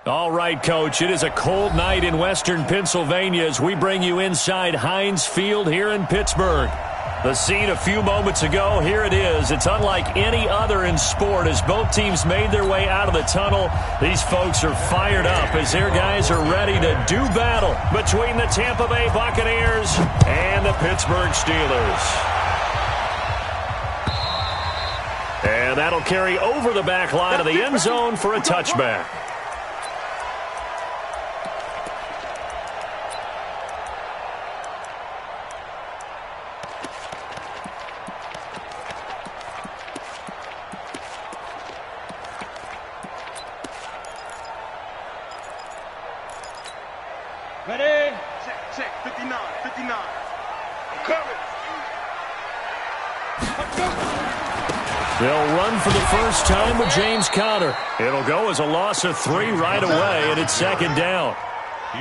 All right, Coach, it is a cold night in western Pennsylvania as we bring you inside Heinz Field here in Pittsburgh. The scene a few moments ago, here it is. It's unlike any other in sport as both teams made their way out of the tunnel. These folks are fired up as their guys are ready to do battle between the Tampa Bay Buccaneers and the Pittsburgh Steelers. And that'll carry over the back line of the end zone for a touchback. Ready? Check, 59. I'm coming. They'll run for the first time with James Conner. It'll go as a loss of 3 right away, and it's second down.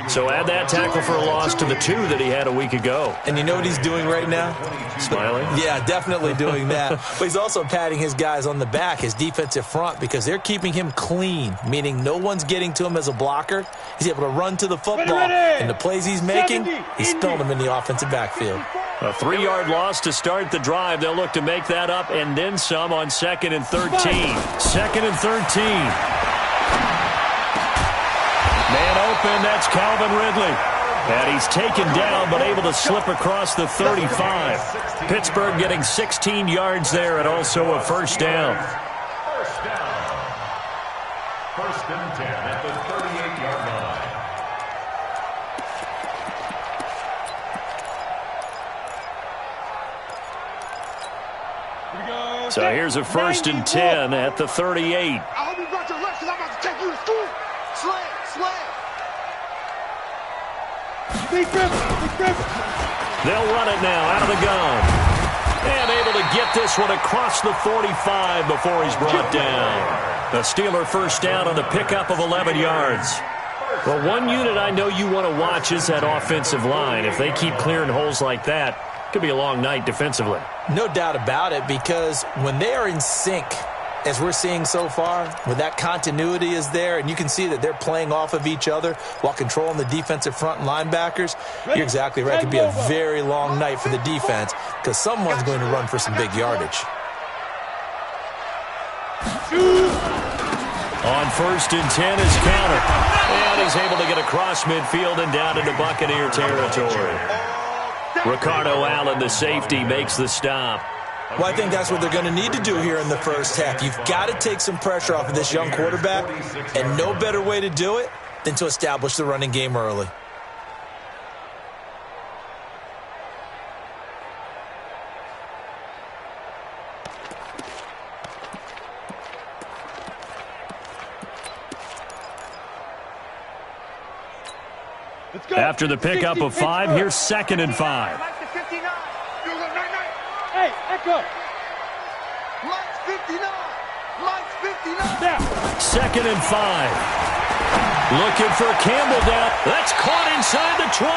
So add that tackle for a loss to the 2 that he had a week ago. And you know what he's doing right now? Smiling? Yeah, definitely doing that. But he's also patting his guys on the back, his defensive front, because they're keeping him clean, meaning no one's getting to him as a blocker. He's able to run to the football, and the plays he's making, he's spilling them in the offensive backfield. A 3-yard loss to start the drive. They'll look to make that up and then some on 2nd and 13. 2nd and 13. Man open, that's Calvin Ridley. And he's taken down but able to slip across the 35. Pittsburgh getting 16 yards there and also a first down. First down. 1st and 10 at the 38-yard line. So here's a 1st and 10 at the 38. I hope you brought your lunch because I'm about to take you to school. Slam. Big rip. They'll run it now out of the gun. And able to get this one across the 45 before he's brought down. The Steeler first down on the pickup of 11 yards. Well, one unit I know you want to watch is that offensive line. If they keep clearing holes like that, it could be a long night defensively. No doubt about it, because when they are in sync, as we're seeing so far, when that continuity is there, and you can see that they're playing off of each other while controlling the defensive front and linebackers, you're exactly right. It could be a very long night for the defense because someone's going to run for some big yardage. On 1st and 10 is Conner. And he's able to get across midfield and down into Buccaneer territory. Ricardo Allen, the safety, makes the stop. Well, I think that's what they're going to need to do here in the first half. You've got to take some pressure off of this young quarterback, and no better way to do it than to establish the running game early. After the pickup of 5, here's 2nd and 5. Hey, echo. Mike's 59. 2nd and 5. Looking for Campbell down. That's caught inside the 20.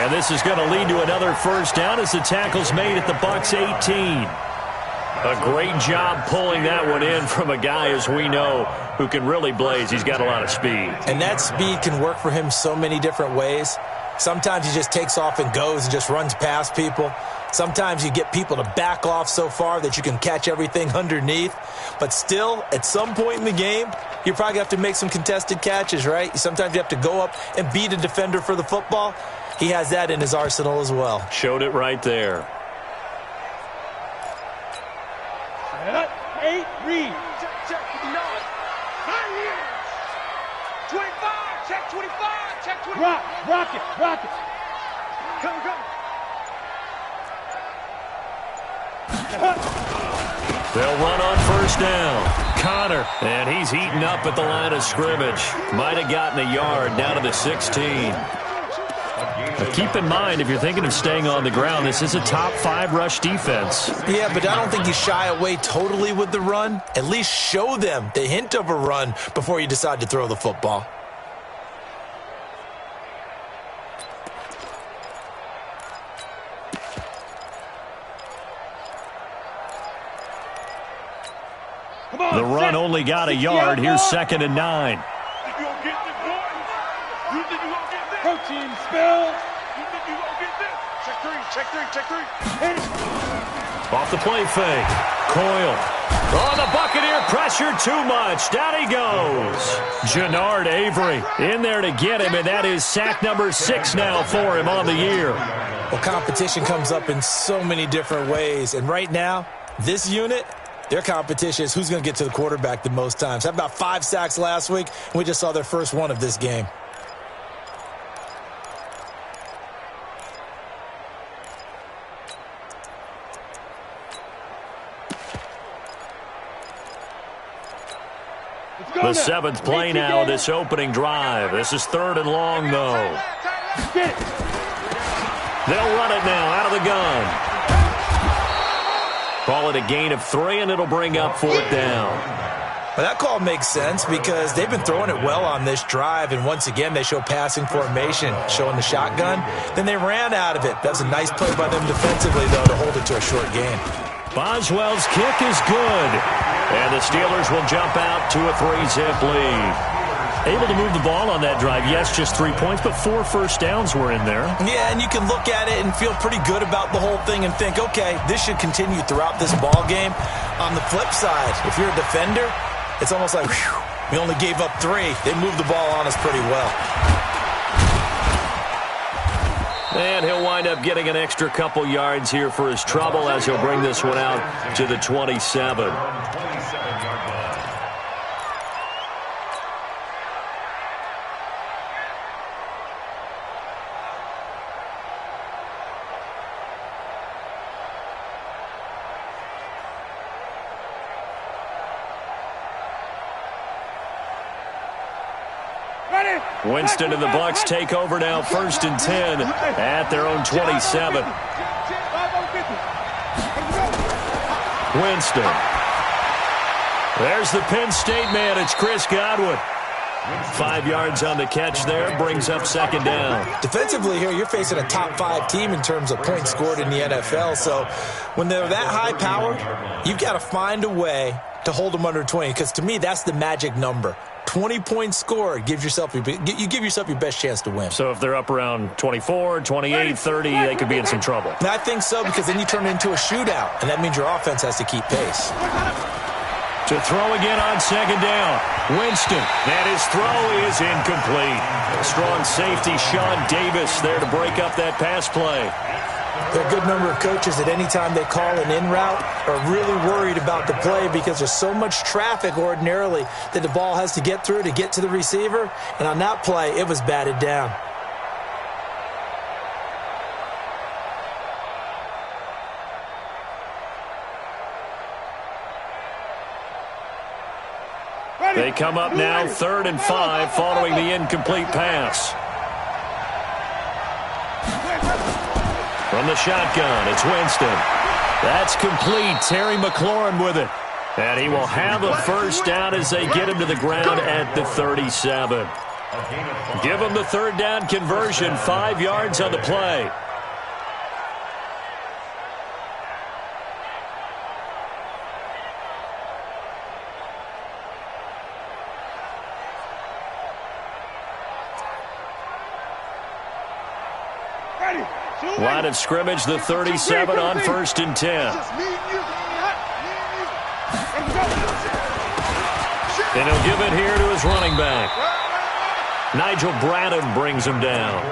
And this is going to lead to another first down as the tackle's made at the Bucs 18. A great job pulling that one in from a guy, as we know, who can really blaze. He's got a lot of speed. And that speed can work for him so many different ways. Sometimes he just takes off and goes and just runs past people. Sometimes you get people to back off so far that you can catch everything underneath. But still, at some point in the game, you probably have to make some contested catches, right? Sometimes you have to go up and beat a defender for the football. He has that in his arsenal as well. Showed it right there. 8, read. Check 59. 9 years. 25. Check 25. Check 25. Rock it. Come. They'll run on first down. Conner, and he's heating up at the line of scrimmage. Might have gotten a yard down to the 16. But keep in mind, if you're thinking of staying on the ground, this is a top 5 rush defense. Yeah, but I don't think you shy away totally with the run. At least show them the hint of a run before you decide to throw the football. The run only got a yard. Here's 2nd and 9. gonna get this, boy? You think you gonna get this? Protein spill. You think you gonna get this? Check three, check three, check three. Hit it. Off the play fake. Coyle. Oh, the Buccaneer pressure too much. Down he goes. Jannard Avery in there to get him, and that is sack number 6 now for him on the year. Well, competition comes up in so many different ways, and right now, this unit, their competition is who's going to get to the quarterback the most times. Had about 5 sacks last week, and we just saw their first one of this game. The 7th play now of this opening drive. This is 3rd and long, though. They'll run it now out of the gun. Call it a gain of 3, and it'll bring up 4th down. Well, that call makes sense because they've been throwing it well on this drive, and once again, they show passing formation, showing the shotgun. Then they ran out of it. That's a nice play by them defensively, though, to hold it to a short gain. Boswell's kick is good. And the Steelers will jump out to a 3-zip lead. Able to move the ball on that drive. Yes, just 3 points, but 4 first downs were in there. Yeah, and you can look at it and feel pretty good about the whole thing and think, okay, this should continue throughout this ball game. On the flip side, if you're a defender, it's almost like, whew, we only gave up 3. They moved the ball on us pretty well. And he'll wind up getting an extra couple yards here for his trouble as he'll bring this one out to the 27. Winston and the Bucs take over now, 1st and 10 at their own 27. Winston. There's the Penn State man. It's Chris Godwin. 5 yards on the catch there, brings up 2nd down. Defensively here, you're facing a top 5 team in terms of points scored in the NFL. So when they're that high powered, you've got to find a way to hold them under 20, because to me, that's the magic number. 20 points scored, you give yourself your best chance to win. So if they're up around 24, 28, 30, they could be in some trouble. And I think so, because then you turn it into a shootout, and that means your offense has to keep pace. To throw again on 2nd down. Winston, and his throw is incomplete. Strong safety, Sean Davis, there to break up that pass play. There are a good number of coaches that any time they call an in route are really worried about the play because there's so much traffic ordinarily that the ball has to get through to get to the receiver. And on that play, it was batted down. They come up now 3rd and 5 following the incomplete pass. From the shotgun, it's Winston. That's complete. Terry McLaurin with it. And he will have a 1st down as they get him to the ground at the 37. Give him the 3rd down conversion, 5 yards on the play. Line of scrimmage, the 37 on 1st and 10. And he'll give it here to his running back. Nigel Bradham brings him down.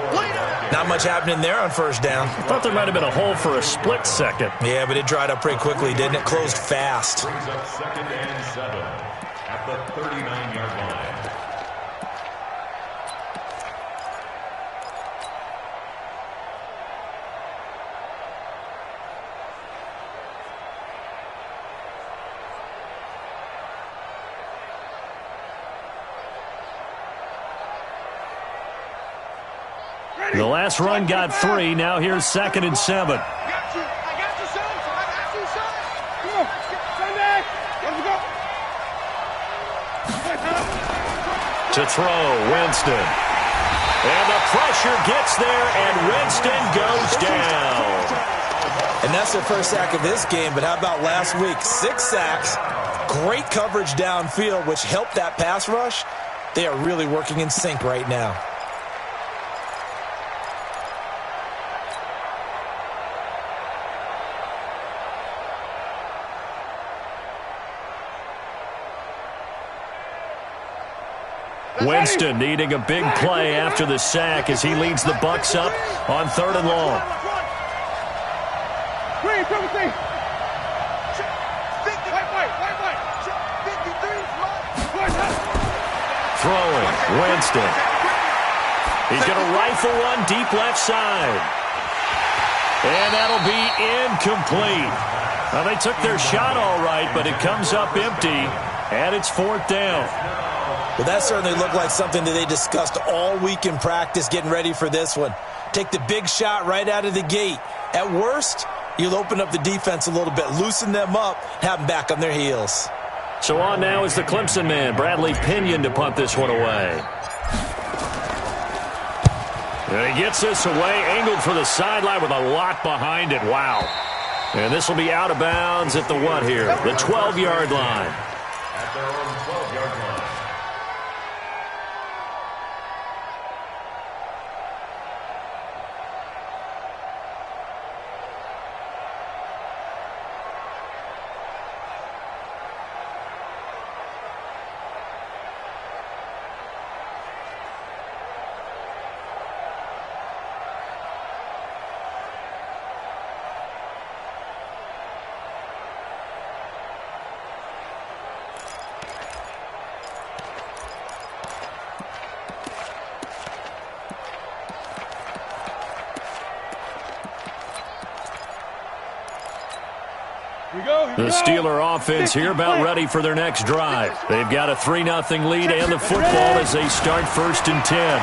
Not much happening there on 1st down. I thought there might have been a hole for a split second. Yeah, but it dried up pretty quickly, didn't it? Closed fast. Brings up 2nd and 7 at the 39-yard line. The last run got 3. Now here's 2nd and 7. I got you, son. Come on. Sunday. Let's go. To throw, Winston. And the pressure gets there, and Winston goes down. And that's their 1st sack of this game, but how about last week? 6 sacks, great coverage downfield, which helped that pass rush. They are really working in sync right now. Winston needing a big play after the sack as he leads the Bucs up on 3rd and long. Throwing, Winston. He's going to rifle one deep left side. And that'll be incomplete. Well, they took their shot all right, but it comes up empty, and it's 4th down. Well, that certainly looked like something that they discussed all week in practice getting ready for this one. Take the big shot right out of the gate. At worst, you'll open up the defense a little bit, loosen them up, have them back on their heels. So on now is the Clemson man, Bradley Pinion, to punt this one away. And he gets this away, angled for the sideline with a lot behind it. Wow. And this will be out of bounds at the what here? The 12-yard line. At their own 12-yard line. The Steeler offense here about ready for their next drive. They've got a 3-0 lead and the football as they start 1st and 10.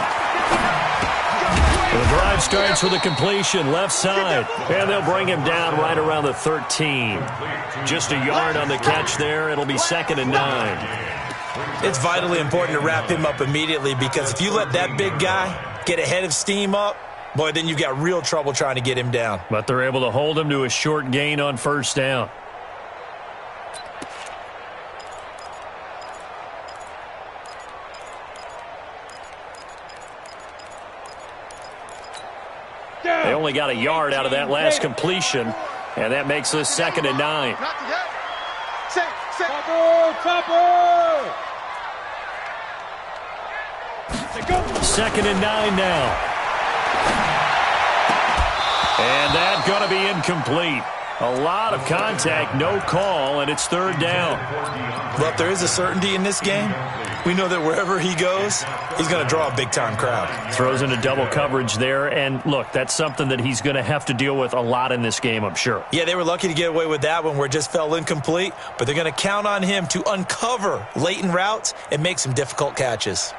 The drive starts with a completion left side, and they'll bring him down right around the 13. Just a yard on the catch there. It'll be 2nd and 9. It's vitally important to wrap him up immediately because if you let that big guy get ahead of steam up, boy, then you've got real trouble trying to get him down. But they're able to hold him to a short gain on 1st down. They only got a yard out of that last completion, and that makes this 2nd and 9. Second and 9 now. And that's going to be incomplete. A lot of contact, no call, and it's 3rd down. Well, if there is a certainty in this game, we know that wherever he goes, he's going to draw a big-time crowd. Throws into double coverage there, and look, that's something that he's going to have to deal with a lot in this game, I'm sure. Yeah, they were lucky to get away with that one where it just fell incomplete, but they're going to count on him to uncover latent routes and make some difficult catches.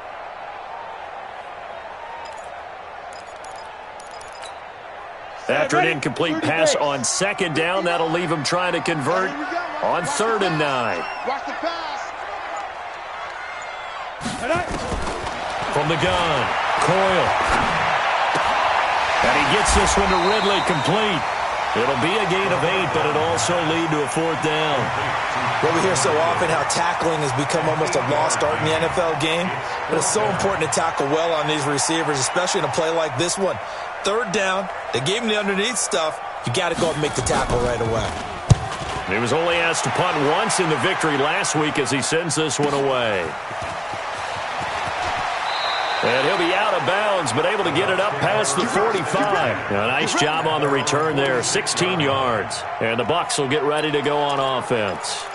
After an incomplete pass on 2nd down, that'll leave him trying to convert on 3rd and 9. Watch the pass. From the gun, Coyle. And he gets this one to Ridley complete. It'll be a gain of 8, but it'll also lead to a 4th down. Well, we hear so often how tackling has become almost a lost art in the NFL game, but it's so important to tackle well on these receivers, especially in a play like this one. 3rd down, they gave him the underneath stuff. You got to go and make the tackle right away. He was only asked to punt once in the victory last week as he sends this one away. And he'll be out of bounds, but able to get it up past the 45. A nice job on the return there, 16 yards. And the Bucs will get ready to go on offense.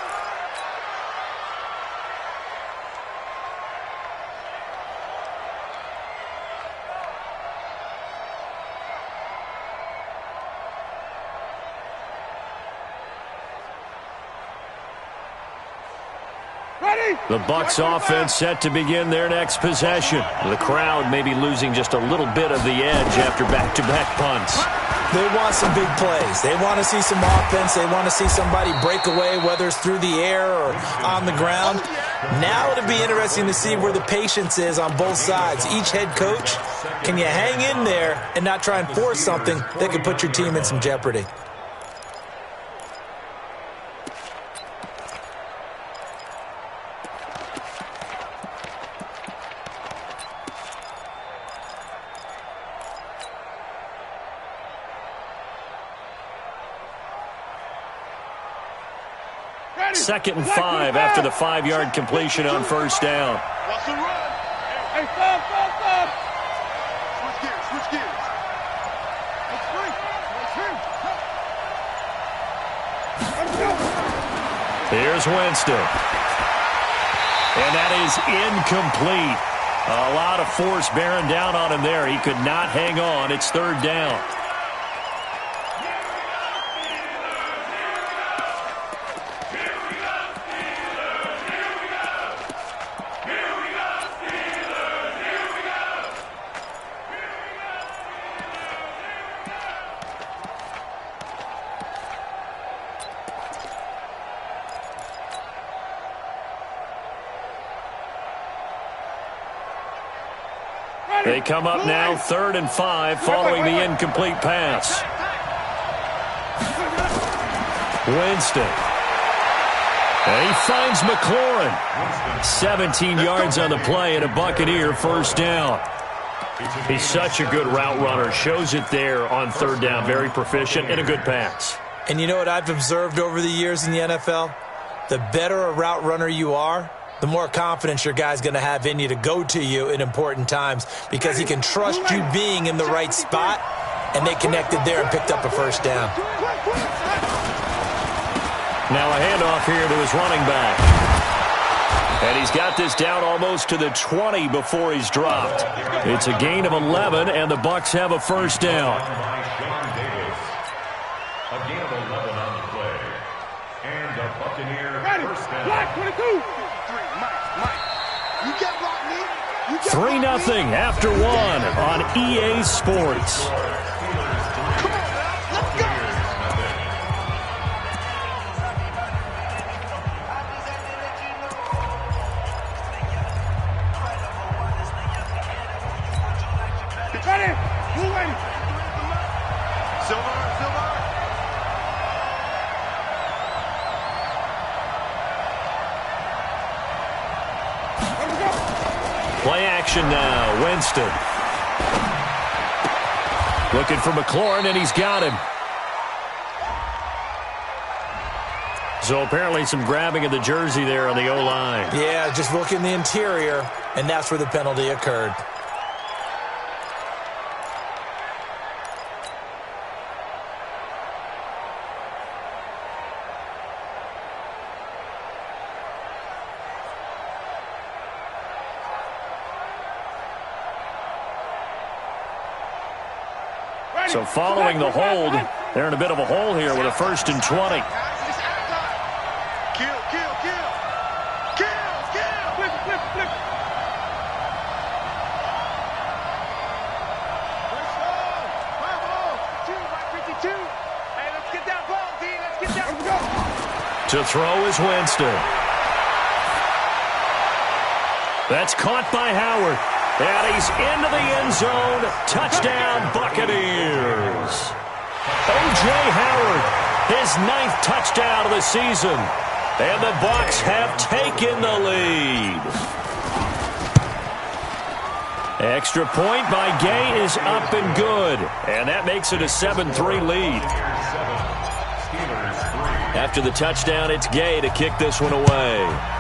The Bucs offense set to begin their next possession. The crowd may be losing just a little bit of the edge after back-to-back punts. They want some big plays. They want to see some offense. They want to see somebody break away, whether it's through the air or on the ground. Now it'll be interesting to see where the patience is on both sides. Each head coach, can you hang in there and not try and force something that could put your team in some jeopardy? 2nd and 5 after the 5-yard completion on first down. Watch the run. Hey, stop. Switch gears. Let's free. Here's Winston. And that is incomplete. A lot of force bearing down on him there. He could not hang on. It's 3rd down. They come up now 3rd and 5 following the incomplete pass. Winston. And he finds McLaurin. 17 yards on the play and a Buccaneer first down. He's such a good route runner. Shows it there on 3rd down. Very proficient and a good pass. And you know what I've observed over the years in the NFL? The better a route runner you are, the more confidence your guy's going to have in you to go to you in important times because he can trust you being in the right spot, and they connected there and picked up a first down. Now a handoff here to his running back. And he's got this down almost to the 20 before he's dropped. It's a gain of 11, and the Bucs have a first down. A gain of 11 on the play. And a Buccaneer first down. Black 22. 3-0 after 1 on EA Sports. Play action now. Winston. Looking for McLaurin, and he's got him. So apparently some grabbing of the jersey there on the O-line. Yeah, just look in the interior, and that's where the penalty occurred. So following the hold, they're in a bit of a hole here with a 1st and 20. Kill. Flip. Hey, let's get that ball, D. Let's get that ball. To throw is Winston. That's caught by Howard. And he's into the end zone. Touchdown, Buccaneers. O.J. Howard, his 9th touchdown of the season. And the Bucs have taken the lead. Extra point by Gay is up and good. And that makes it a 7-3 lead. After the touchdown, it's Gay to kick this one away.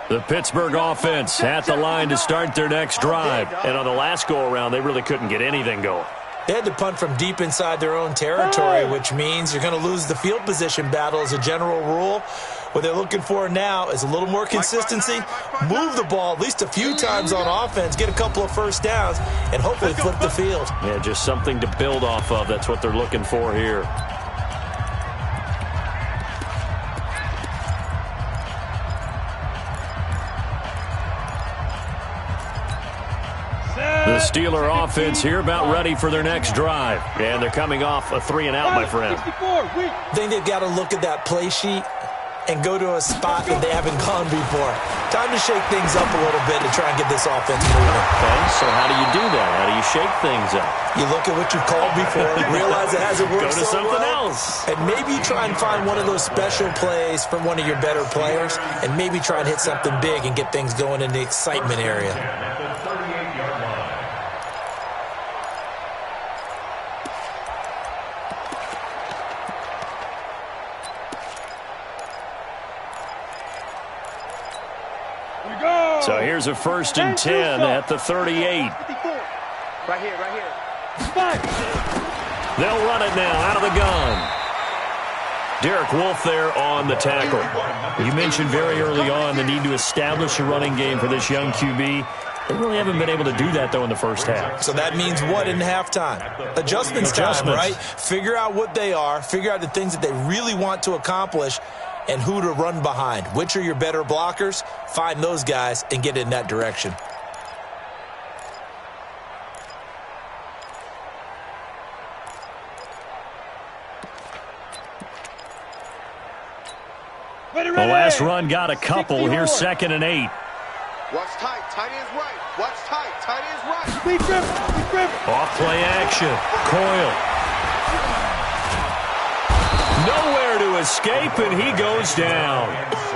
The Pittsburgh offense at the line to start their next drive. And on the last go-around, they really couldn't get anything going. They had to punt from deep inside their own territory, which means you're going to lose the field position battle as a general rule. What they're looking for now is a little more consistency, move the ball at least a few times on offense, get a couple of first downs, and hopefully flip the field. Yeah, just something to build off of. That's what they're looking for here. The Steeler offense here about ready for their next drive. And they're coming off a 3-and-out, my friend. I think they've got to look at that play sheet and go to a spot that they haven't gone before. Time to shake things up a little bit to try and get this offense moving. Okay, so how do you do that? How do you shake things up? You look at what you've called before, realize it hasn't worked Go to so something well, else. and maybe try and find one of those special plays from one of your better players, and maybe try and hit something big and get things going in the excitement area. At the 38-yard line. So here's a 1st and 10 at the 38. Right here, right here. They'll run it now out of the gun. Derek Wolfe there on the tackle. You mentioned very early on the need to establish a running game for this young QB. They really haven't been able to do that, though, in the first half. So that means what in halftime? Adjustments time, right? Figure out what they are, figure out the things that they really want to accomplish, and who to run behind. Which are your better blockers? Find those guys and get in that direction. The last run got a couple. Here's 2nd and 8. Watch tight. Tight ends right. Watch tight. Tight ends right. Be grip. Off play action. Coyle. Nowhere to escape, and he goes down.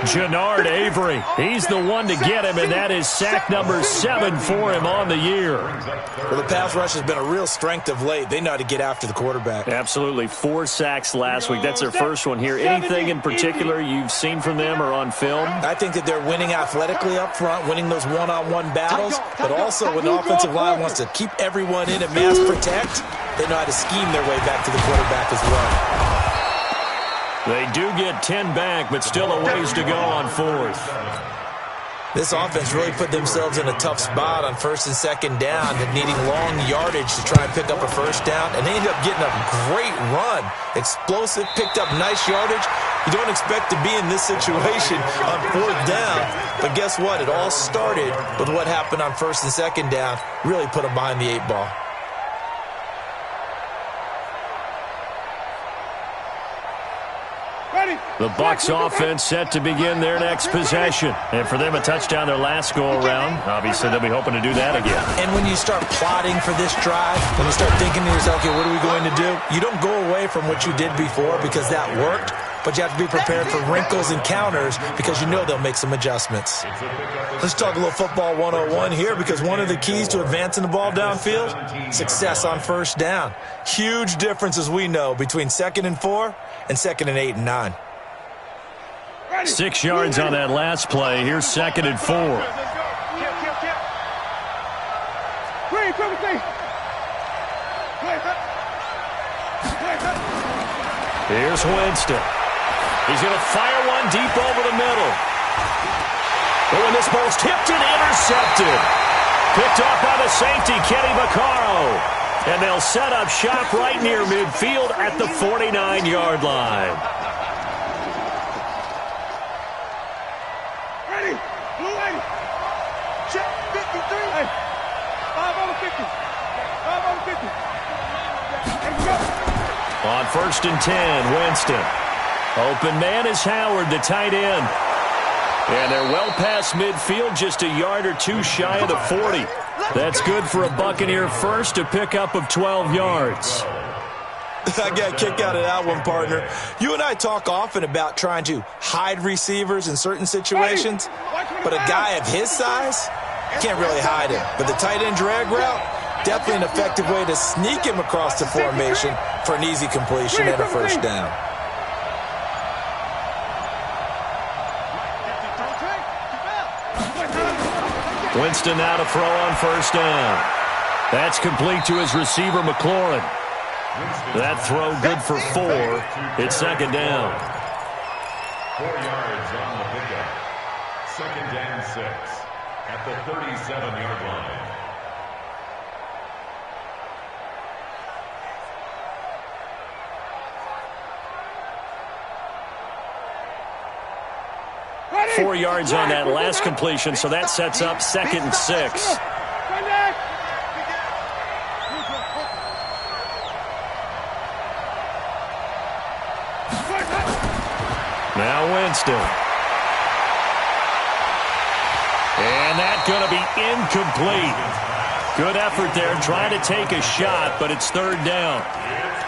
Jannard Avery. He's the one to get him, and that is sack number 7 for him on the year. Well, the pass rush has been a real strength of late. They know how to get after the quarterback. Absolutely. 4 sacks last week. That's their first one here. Anything in particular you've seen from them or on film? I think that they're winning athletically up front, winning those one-on-one battles, but also when the offensive line wants to keep everyone in and mass protect, they know how to scheme their way back to the quarterback as well. They do get 10 back, but still a ways to go on 4th. This offense really put themselves in a tough spot on 1st and 2nd down and needing long yardage to try and pick up a 1st down, and they ended up getting a great run. Explosive, picked up nice yardage. You don't expect to be in this situation on 4th down, but guess what? It all started with what happened on 1st and 2nd down. Really put them behind the 8 ball. The Bucs offense set to begin their next possession. And for them, a touchdown their last go-around. Obviously, they'll be hoping to do that again. And when you start plotting for this drive, when you start thinking to yourself, okay, what are we going to do? You don't go away from what you did before because that worked, but you have to be prepared for wrinkles and counters because you know they'll make some adjustments. Let's talk a little football 101 here because one of the keys to advancing the ball downfield, success on 1st down. Huge difference, as we know, between 2nd and 4 and 2nd and 8 and 9. 6 yards on that last play. Here's 2nd and 4. Here's Winston. He's going to fire one deep over the middle. Oh, and this ball's tipped and intercepted. Picked off by the safety, Kenny Vaccaro. And they'll set up shop right near midfield at the 49-yard line. Check 53. Hey, 5 over 50. 5 over 50. Let's go. On 1st and 10, Winston. Open man is Howard, the tight end. And they're well past midfield, just a yard or 2 shy of the 40. That's good for a Buccaneer first, a pickup of 12 yards. I got a kick out of that one, partner. You and I talk often about trying to hide receivers in certain situations, but a guy of his size, can't really hide him. But the tight end drag route, definitely an effective way to sneak him across the formation for an easy completion and a 1st down. Winston now to throw on 1st down. That's complete to his receiver, McLaurin. That throw good for 4. It's 2nd down. 4 yards on the pickup. 2nd and 6 at the 37-yard line. Ready? 4 yards on that last completion, so that sets up 2nd and 6. Now Winston. And that's going to be incomplete. Good effort there trying to take a shot, but it's third down.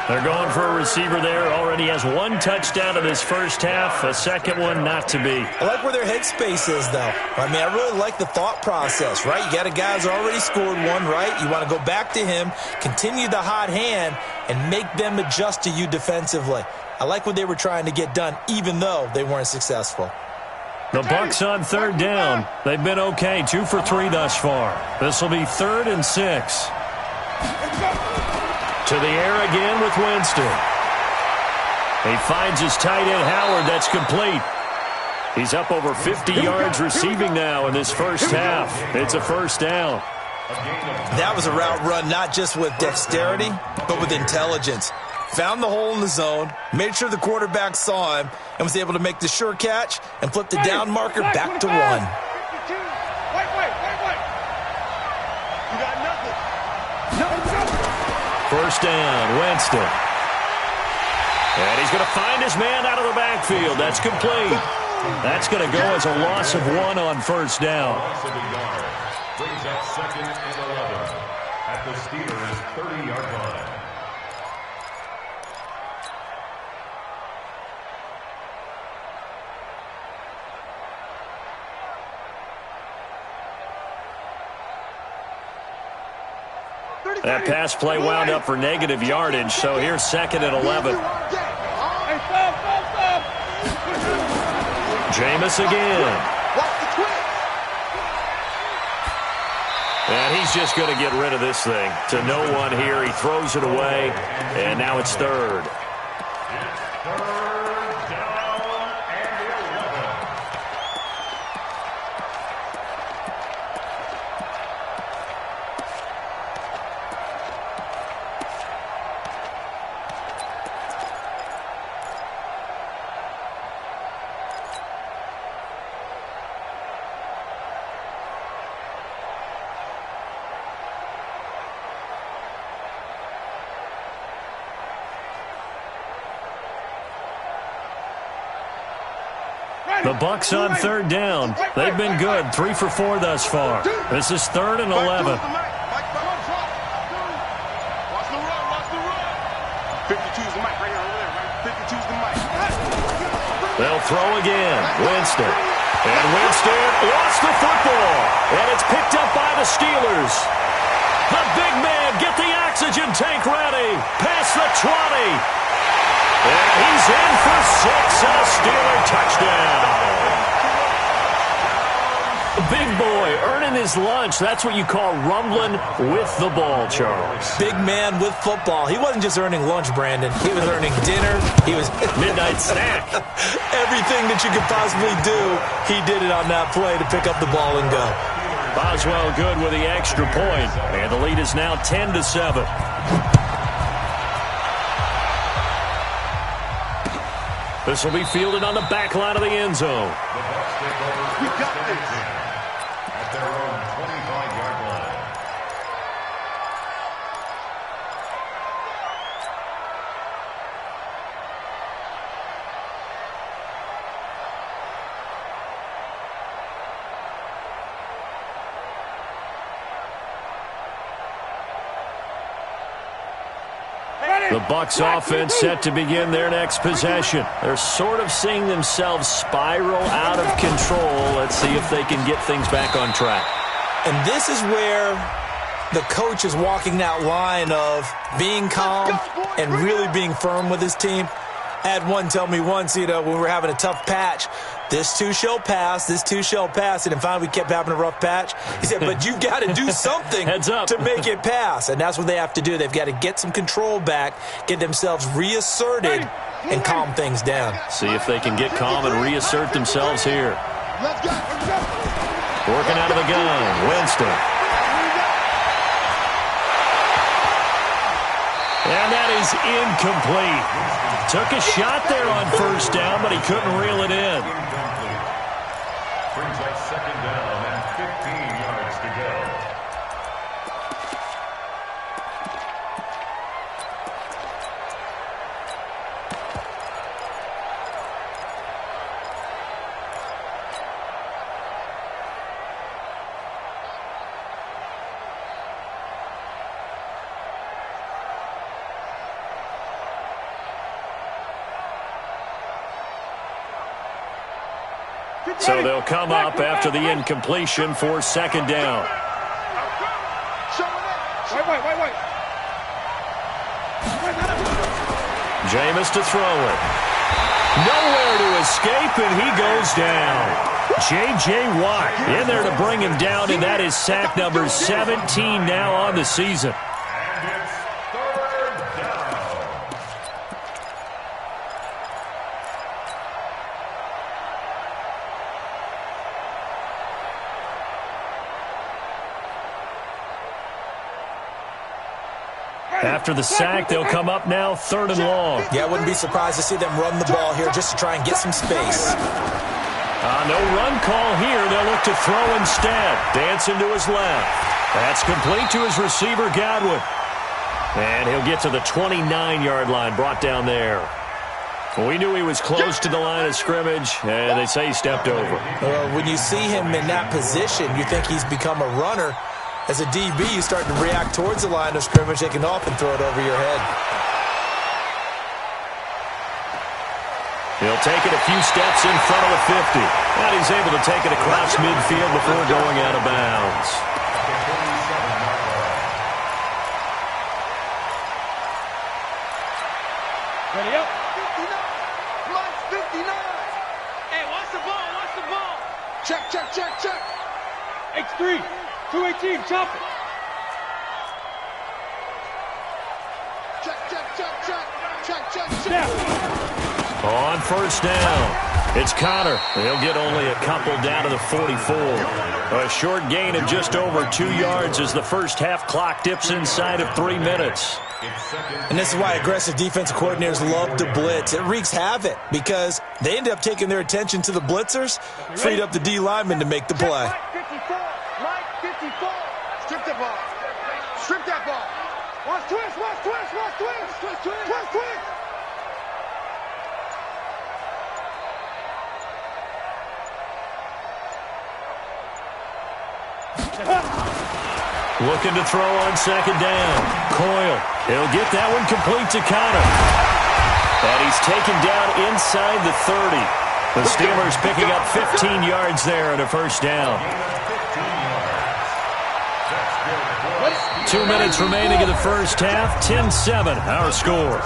They're going for a receiver there. Already has one touchdown in this first half. A second one not to be. I like where their headspace is, though. I mean, I really like the thought process, right? You got a guy who's already scored one, right? You want to go back to him, continue the hot hand, and make them adjust to you defensively. I like what they were trying to get done, even though they weren't successful. The Bucs on third down. They've been okay, 2 for 3 thus far. This will be 3rd and 6. To the air again with Winston. He finds his tight end, Howard. That's complete. He's up over 50 yards receiving now in this first half. It's a first down. That was a route run not just with dexterity, but with intelligence. Found the hole in the zone, made sure the quarterback saw him, and was able to make the sure catch and flip the down marker back to 1. Wait. You got nothing. First down, Winston. And he's going to find his man out of the backfield. That's complete. That's going to go as a loss of 1 on first down. Loss of a yard. Brings up 2nd and 11 at the Steelers' 30-yard line. That pass play wound up for negative yardage, so here's 2nd and 11. Jameis again. And he's just going to get rid of this thing. To no one here. He throws it away, and now it's 3rd. The Bucs on third down. They've been good, 3 for 4 thus far. This is 3rd and 11. Watch the run. 52's the mic right here over there, right? 52's the mic. They'll throw again. Winston. And Winston lost the football. And it's picked up by the Steelers. The big man, get the oxygen tank ready. Past the 20. And he's in for 6 and a Steeler touchdown. Big boy earning his lunch. That's what you call rumbling with the ball, Charles. Big man with football. He wasn't just earning lunch, Brandon. He was earning dinner. He was midnight snack. Everything that you could possibly do, he did it on that play to pick up the ball and go. Boswell good with the extra point. And the lead is now 10-7. This will be fielded on the back line of the end zone. We got this. At their own 25-yard line. The Bucs offense set to begin their next possession. They're sort of seeing themselves spiral out of control. Let's see if they can get things back on track. And this is where the coach is walking that line of being calm and really being firm with his team. I had one tell me once, when we were having a tough patch, this too shall pass, this too shall pass. And then finally we kept having a rough patch. He said, but you've got to do something Heads up. to make it pass. And that's what they have to do. They've got to get some control back, get themselves reasserted, and calm things down. See if they can get calm and reassert themselves here. Working out of the gun, Winston. And that is incomplete. Took a shot there on first down, but he couldn't reel it in. Brings up 2nd down and 15 yards to go. So they'll come up after the incompletion for second down. Wait. Jameis to throw it. Nowhere to escape, and he goes down. J.J. Watt in there to bring him down, and that is sack number 17 now on the season. And it's third down. After the sack, they'll come up now third and long. Yeah, I wouldn't be surprised to see them run the ball here just to try and get some space. No run call here. They'll look to throw instead. Dancing to his left. That's complete to his receiver, Godwin. And he'll get to the 29-yard line, brought down there. We knew he was close to the line of scrimmage, and they say he stepped over. When you see him in that position, you think he's become a runner. As a DB, you start to react towards the line of scrimmage. They can often throw it over your head. He'll take it a few steps in front of the 50. And he's able to take it across midfield before going out of bounds. Ready up. 59. Plus 59. Hey, watch the ball. Watch the ball. Check. X3. 218. Chop it. Check. On first down, it's Connor. He'll get only a couple down to the 44. A short gain of just over 2 yards as the first half clock dips inside of 3 minutes. And this is why aggressive defensive coordinators love to blitz. It wreaks havoc because they end up taking their attention to the blitzers, freed up the D lineman to make the play. Mike 54. Strip the ball. Strip that ball. Watch twist. Looking to throw on second down. Coyle. He'll get that one complete to Connor. And he's taken down inside the 30. The Steelers picking up 15 yards there and a first down. 2 minutes remaining in the first half. 10-7, our score.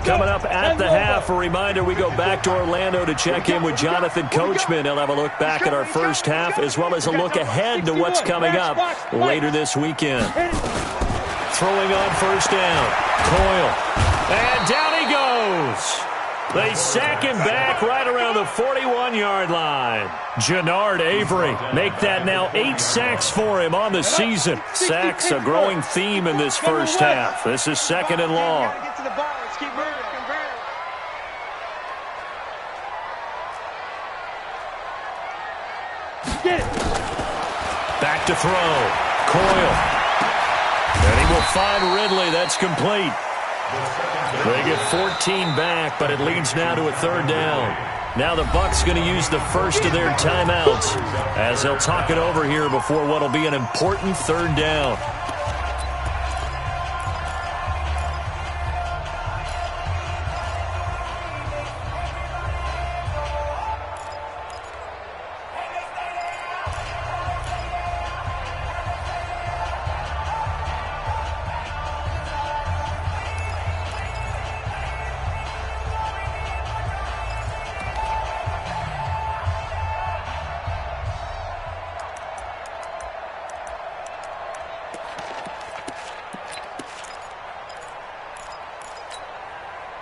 Coming up at the half, a reminder, we go back to Orlando to check in with Jonathan Coachman. He'll have a look back at our first half as well as a look ahead to what's coming up later this weekend. Throwing on first down, Coyle. And down he goes. They sack him back right around the 41-yard line. Jannard Avery make that now 8 sacks for him on the season. Sacks a growing theme in this first half. This is second and long. Get to the ball. Let's keep moving. Get it. Back to throw. Coyle. And he will find Ridley. That's complete. They get 14 back, but it leads now to a third down. Now the Bucs going to use the first of their timeouts as they'll talk it over here before what will be an important third down.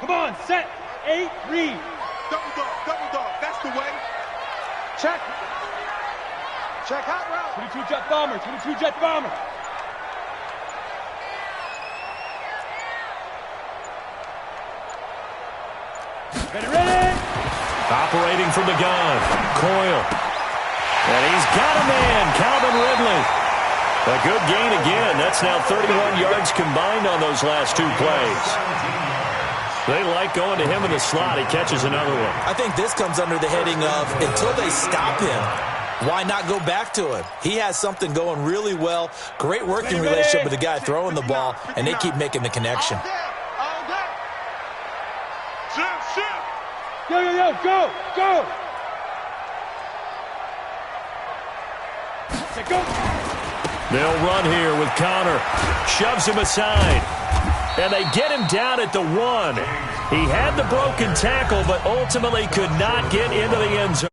Come on, set, 8, read. Double dog, that's the way. Check hot route. 22 jet bomber. Ready. Operating from the gun, Coyle. And he's got a man, Calvin Ridley. A good gain again. That's now 31 yards combined on those last two plays. They like going to him in the slot. He catches another one. I think this comes under the heading of until they stop him, why not go back to him? He has something going really well. Great working relationship with the guy throwing the ball, and they keep making the connection. Yo, go, go. Go. They'll run here with Connor. Shoves him aside. And they get him down at the 1. He had the broken tackle, but ultimately could not get into the end zone.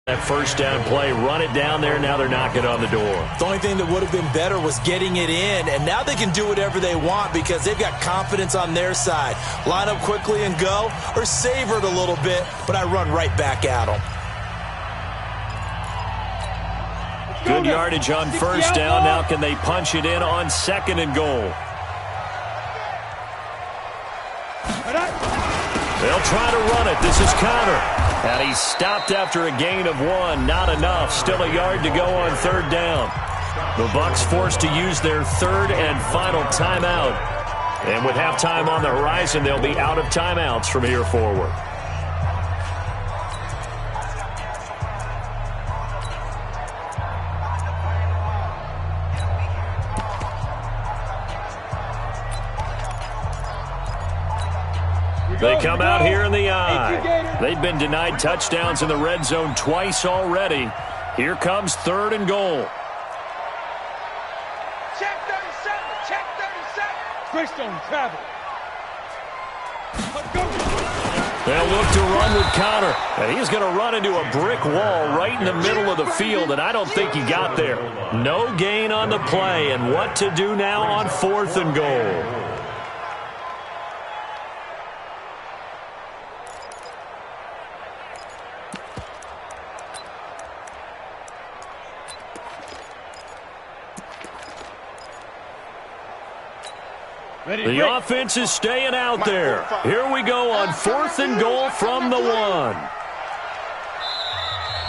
That first down play, run it down there. Now they're knocking on the door. The only thing that would have been better was getting it in, and now they can do whatever they want because they've got confidence on their side. Line up quickly and go, or savor it a little bit, but I run right back at them. Good yardage on first down. Now can they punch it in on 2nd and goal? They'll try to run it. This is Connor. And he's stopped after a gain of 1. Not enough. Still a yard to go on 3rd down. The Bucs forced to use their 3rd and final timeout. And with halftime on the horizon, they'll be out of timeouts from here forward. They come out here in the eye. They've been denied touchdowns in the red zone twice already. Here comes 3rd and goal. Check 37, check 37. Greystone travel. They'll look to run with Connor. And he's going to run into a brick wall right in the middle of the field, and I don't think he got there. No gain on the play, and what to do now on 4th and goal. The offense is staying out there. Here we go on 4th and goal from the 1.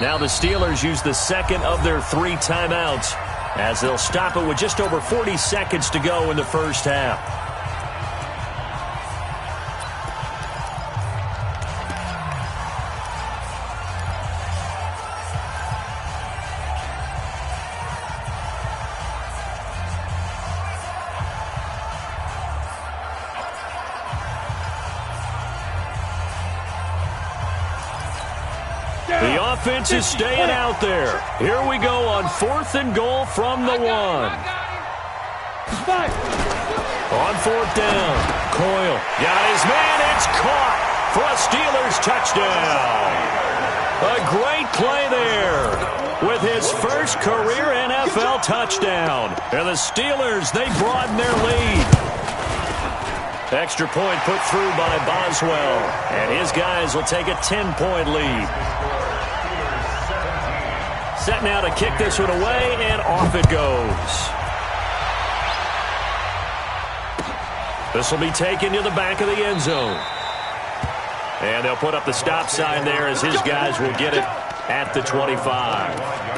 Now the Steelers use the 2nd of their 3 timeouts as they'll stop it with just over 40 seconds to go in the first half. The offense is staying out there. Here we go on 4th and goal from the 1. On 4th down, Coyle got his man. It's caught for a Steelers touchdown. A great play there with his first career NFL touchdown. And the Steelers, they broaden their lead. Extra point put through by Boswell. And his guys will take a 10-point lead. Set now to kick this one away, and off it goes. This will be taken to the back of the end zone. And they'll put up the stop sign there as his guys will get it at the 25.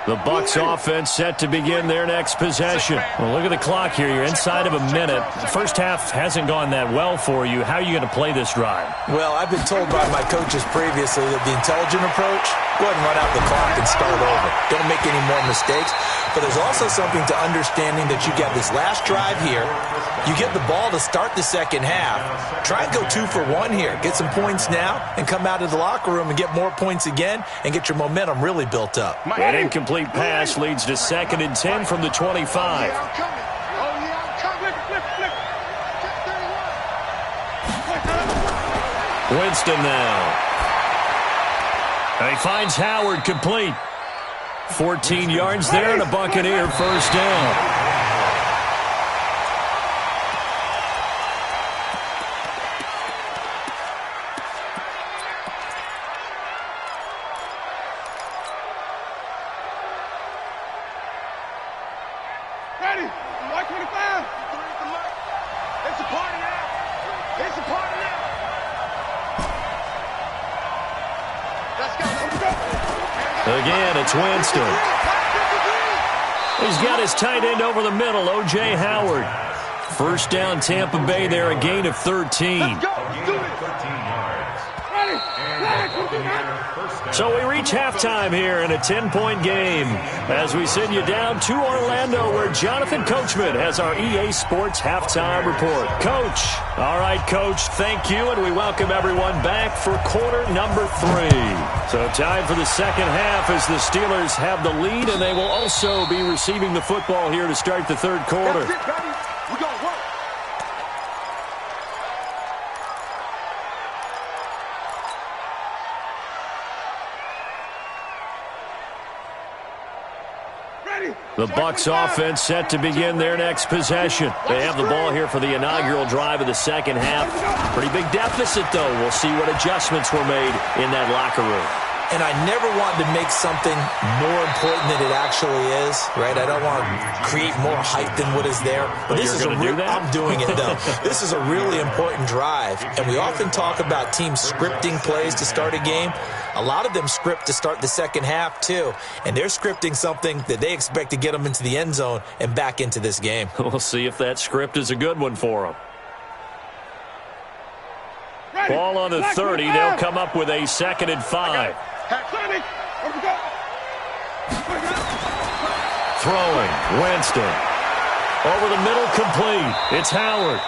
The Bucs offense set to begin their next possession. Well, look at the clock here. You're inside of a minute. The first half hasn't gone that well for you. How are you going to play this drive? Well, I've been told by my coaches previously that the intelligent approach, go ahead and run out the clock and start over. Don't make any more mistakes. But there's also something to understanding that you get this last drive here. You get the ball to start the second half. Try and go 2 for 1 here. Get some points now and come out of the locker room and get more points again and get your momentum really built up. An incomplete pass leads to 2nd and 10 from the 25. Winston now. And he finds Howard complete. 14 yards there and a Buccaneer first down. Again, it's Winston. He's got his tight end over the middle, O.J. Howard. First down, Tampa Bay there, a gain of 13. Let's go. Do it. 13 yards. So we reach halftime here in a 10-point game as we send you down to Orlando where Jonathan Coachman has our EA Sports halftime report. Coach. All right, Coach, thank you, and we welcome everyone back for quarter number 3. So time for the second half as the Steelers have the lead, and they will also be receiving the football here to start the third quarter. That's it, baby. We're going to work. The Bucs offense set to begin their next possession. They have the ball here for the inaugural drive of the second half. Pretty big deficit, though. We'll see what adjustments were made in that locker room. And I never want to make something more important than it actually is, right? I don't want to create more hype than what is there. But this is I'm doing it, though. This is a really important drive. And we often talk about teams scripting plays to start a game. A lot of them script to start the second half, too. And they're scripting something that they expect to get them into the end zone and back into this game. We'll see if that script is a good one for them. Ball on the 30. They'll come up with a 2nd and 5. Throwing, Winston. Over the middle, complete. It's Howard.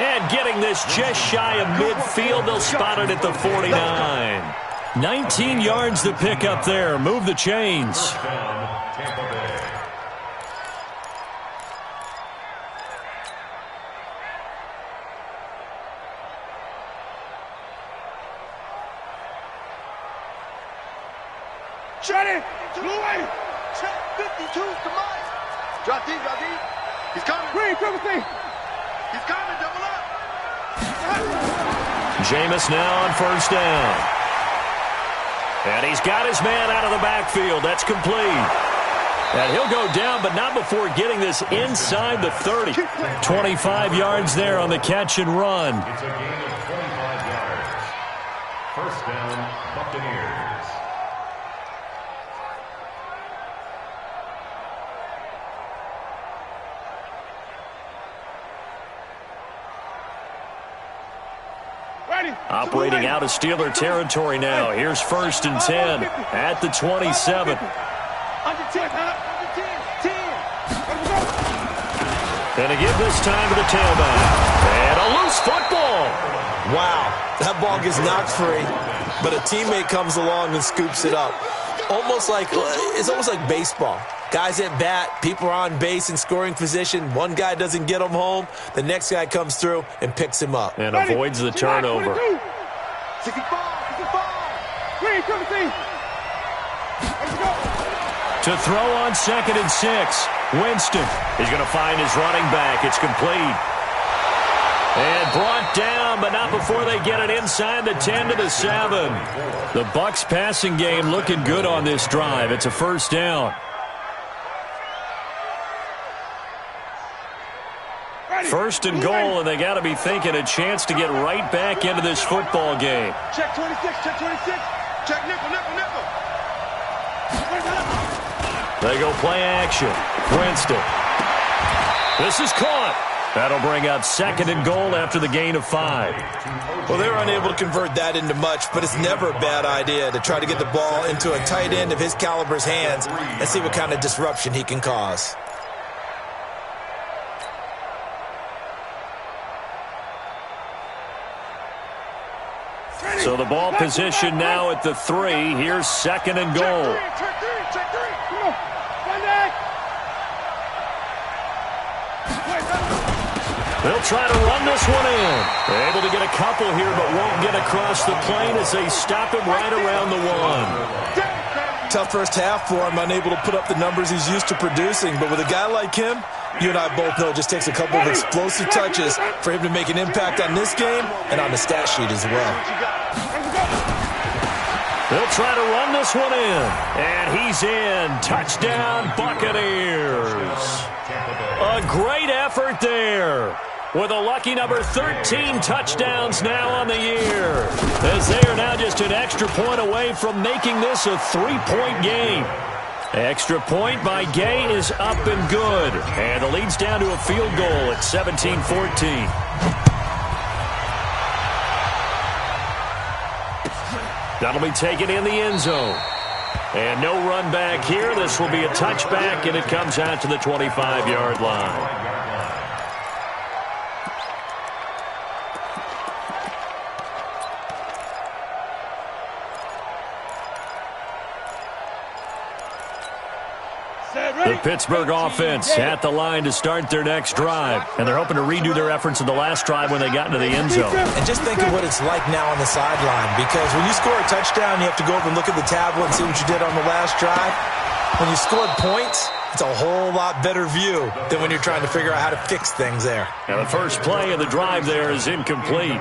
And getting this just shy of midfield. They'll spot it at the 49. 19 yards to pick up there. Move the chains. First down, Tampa Bay. Shut it! To the way! Check 52 to Mike! Drop deep, drop deep. He's coming. Green, triple C. He's coming, double up. Jameis now on first down. And he's got his man out of the backfield. That's complete. And he'll go down, but not before getting this inside the 30. 25 yards there on the catch and run. It's a gain of 25 yards. First down, Buccaneers. Operating out of Steeler territory now. Here's 1st and 10 at the 27. And to give this time to the tailback. And a loose football. Wow, that ball gets knocked free, but a teammate comes along and scoops it up. It's almost like baseball. Guys at bat, people are on base in scoring position. One guy doesn't get him home. The next guy comes through and picks him up. And avoids the turnover. 65. Green, triple C. To throw on 2nd and 6. Winston is going to find his running back. It's complete. And brought down, but not before they get it inside the 10 to the 7. The Bucs passing game looking good on this drive. It's a first down. First and goal, and they got to be thinking a chance to get right back into this football game. Check 26, check 26. Check nickel. They go play action. Winston. This is caught. That'll bring up 2nd and goal after the gain of 5. Well, they were unable to convert that into much, but it's never a bad idea to try to get the ball into a tight end of his caliber's hands and see what kind of disruption he can cause. So the ball position now at the 3. Here's 2nd and goal. Check three. Come on. Sunday. They'll try to run this one in. They're able to get a couple here, but won't get across the plane as they stop him right around the 1. Tough first half for him, unable to put up the numbers he's used to producing. But with a guy like him, you and I both know it just takes a couple of explosive touches for him to make an impact on this game and on the stat sheet as well. They'll try to run this one in. And he's in. Touchdown, Buccaneers. A great effort there. with a lucky number 13 touchdowns now on the year, as they are now just an extra point away from making this a 3-point game. Extra point by Gay is up and good, and the lead's down to a field goal at 17-14. That'll be taken in the end zone. And no run back here. This will be a touchback, and it comes out to the 25-yard line. The Pittsburgh offense at the line to start their next drive. And they're hoping to redo their efforts in the last drive when they got into the end zone. And just think of what it's like now on the sideline. Because when you score a touchdown, you have to go over and look at the tablet and see what you did on the last drive. When you scored points, it's a whole lot better view than when you're trying to figure out how to fix things there. Now the first play of the drive there is incomplete.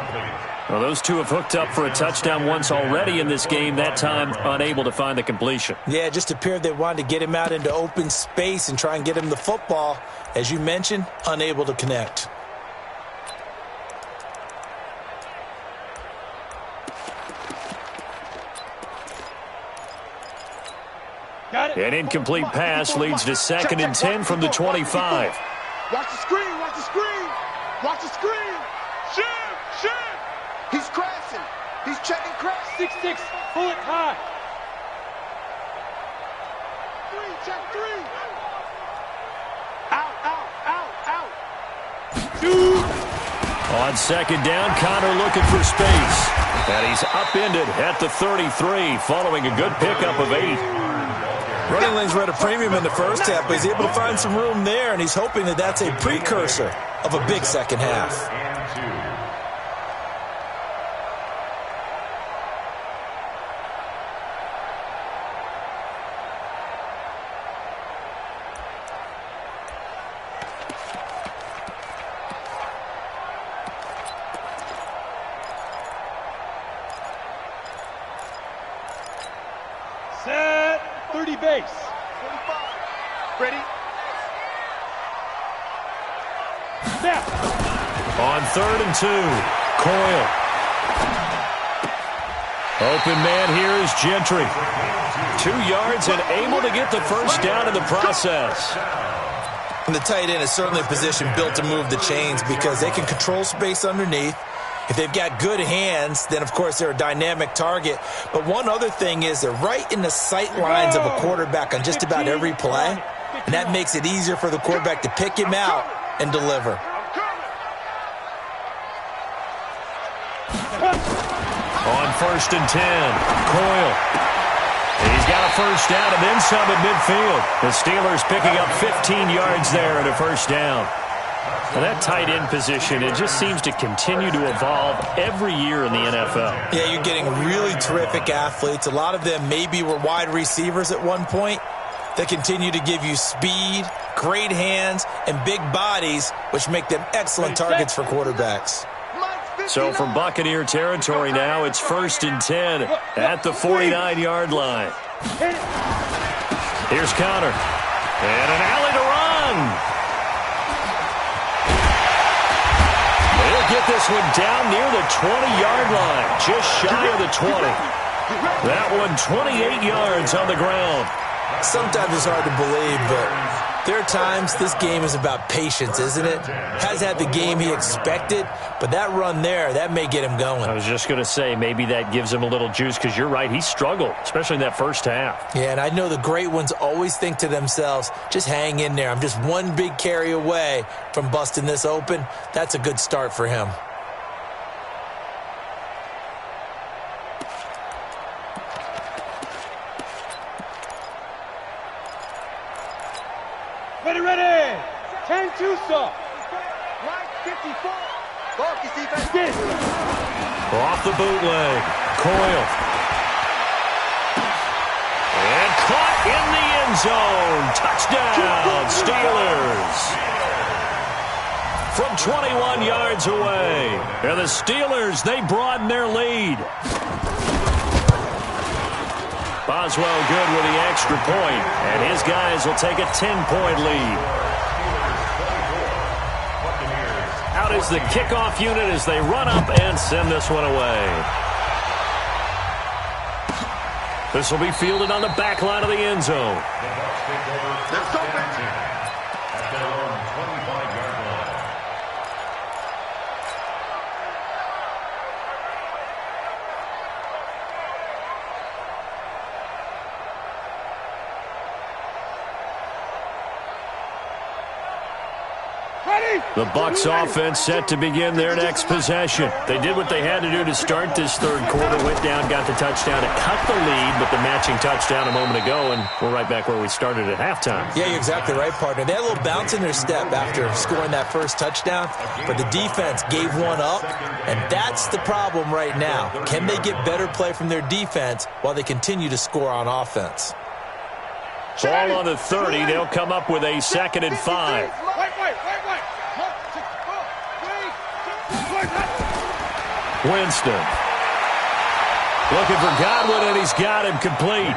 Well, those two have hooked up for a touchdown once already in this game, that time unable to find the completion. Yeah, it just appeared they wanted to get him out into open space and try and get him the football. As you mentioned, unable to connect. An incomplete pass leads to 2nd and 10 from the 25. Watch the screen, watch the screen, watch the screen. Shim. He's crashing. He's checking crash. 6-6, pull it high. 3, check 3. Out. 2. On 2nd down, Connor looking for space. And he's upended at the 33, following a good pickup of 8. Running lanes were at a premium in the first half, but he's able to find some room there, and he's hoping that that's a precursor of a big second half. Set 30 base. 45. Ready? Snap. On 3rd and 2, Coyle. Open man here is Gentry. 2 yards and able to get the first down in the process. And the tight end is certainly a position built to move the chains because they can control space underneath. If they've got good hands, then, of course, they're a dynamic target. But one other thing is they're right in the sight lines of a quarterback on just about every play, and that makes it easier for the quarterback to pick him out and deliver. On 1st and 10, Coyle. He's got a first down and then some at midfield. The Steelers picking up 15 yards there and a first down. Well, that tight end position, it just seems to continue to evolve every year in the NFL. Yeah, you're getting really terrific athletes. A lot of them maybe were wide receivers at one point. They continue to give you speed, great hands, and big bodies, which make them excellent targets for quarterbacks. So from Buccaneer territory now, it's 1st and 10 at the 49-yard line. Here's Connor. And an alley to run. They'll get this one down near the 20-yard line, just shy of the 20. That one 28 yards on the ground. Sometimes it's hard to believe, but there are times this game is about patience, isn't it? Has had the game he expected, but that run there, that may get him going. I was just going to say, maybe that gives him a little juice, because you're right, he struggled, especially in that first half. Yeah, and I know the great ones always think to themselves, just hang in there. I'm just one big carry away from busting this open. That's a good start for him. Ready. 10-2 stop. Right 54. Focus defense. Off the bootleg. Coyle. And caught in the end zone. Touchdown, Steelers. From 21 yards away. And the Steelers, they broaden their lead. Boswell good with the extra point, and his guys will take a 10-point lead. Out is the kickoff unit as they run up and send this one away. This will be fielded on the back line of the end zone. The Bucs take over first and 10 at their own 25-yard line. The Bucs offense set to begin their next possession. They did what they had to do to start this third quarter, went down, got the touchdown to cut the lead, but the matching touchdown a moment ago, and we're right back where we started at halftime. Yeah, you're exactly right, partner. They had a little bounce in their step after scoring that first touchdown, but the defense gave one up, and that's the problem right now. Can they get better play from their defense while they continue to score on offense? Ball on the 30. They'll come up with a 2nd and 5. Winston. Looking for Godwin, and he's got him complete.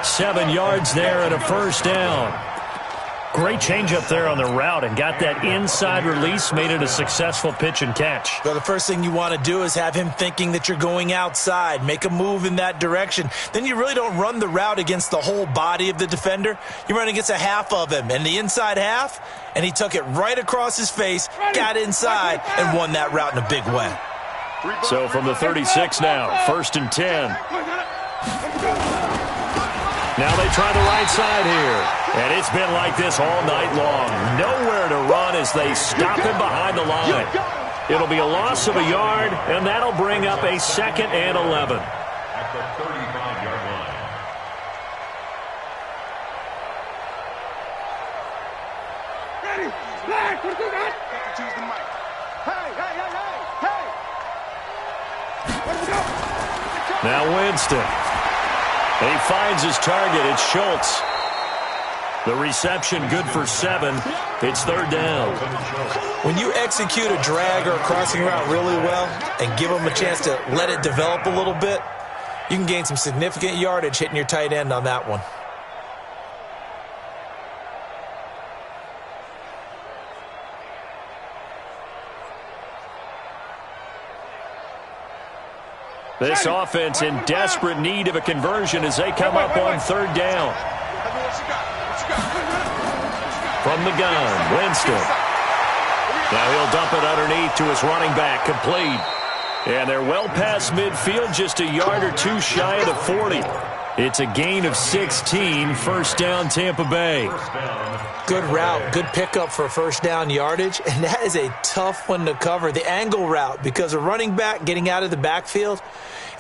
7 yards there and a first down. Great change up there on the route and got that inside release, made it a successful pitch and catch. Well, the first thing you want to do is have him thinking that you're going outside, make a move in that direction. Then you really don't run the route against the whole body of the defender. You run against a half of him, and the inside half, and he took it right across his face, got inside, and won that route in a big way. So from the 36 now, 1st and 10. Now they try the right side here. And it's been like this all night long. Nowhere to run as they stop him behind the line. It'll be a loss of a yard, and that'll bring up a 2nd and 11. At the 35-yard line. Ready? Flag! What do you got? Choose the mic. Hey! Where do we go? Now Winston. And he finds his target. It's Schultz. The reception good for 7. It's 3rd down. When you execute a drag or a crossing route really well and give them a chance to let it develop a little bit, you can gain some significant yardage hitting your tight end on that one. This offense in desperate need of a conversion as they come up on 3rd down. From the gun, Winston. Now he'll dump it underneath to his running back, complete. And they're well past midfield, just a yard or two shy of the 40. It's a gain of 16, 1st down Tampa Bay. Good route, good pickup for 1st down yardage, and that is a tough one to cover, the angle route, because a running back getting out of the backfield,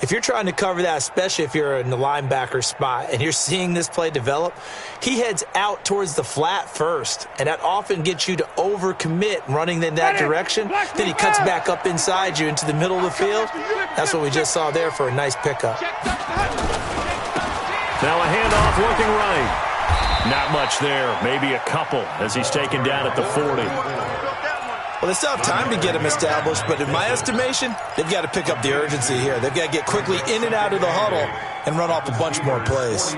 if you're trying to cover that, especially if you're in the linebacker spot and you're seeing this play develop, he heads out towards the flat first, and that often gets you to overcommit running in that direction. Then he cuts back up inside you into the middle of the field. That's what we just saw there for a nice pickup. Now a handoff looking right. Not much there, maybe a couple as he's taken down at the 40. Well, they still have time to get him established, but in my estimation, they've got to pick up the urgency here. They've got to get quickly in and out of the huddle and run off a bunch more plays.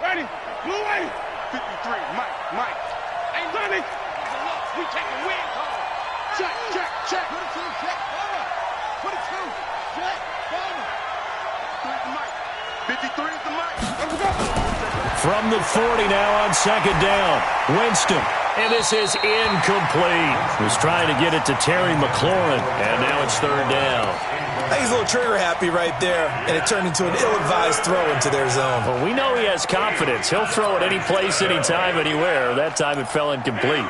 Ready? Blue way. 53. Mike. Ain't ready. We taking win call. Check. 22, check. Over. 22, check. Over. 53 is the mic. Let's go. From the 40 now on 2nd down. Winston. And this is incomplete. Was trying to get it to Terry McLaurin. And now it's 3rd down. I think he's a little trigger happy right there, and it turned into an ill-advised throw into their zone. Well, we know he has confidence. He'll throw it any place, anytime, anywhere. That time it fell incomplete.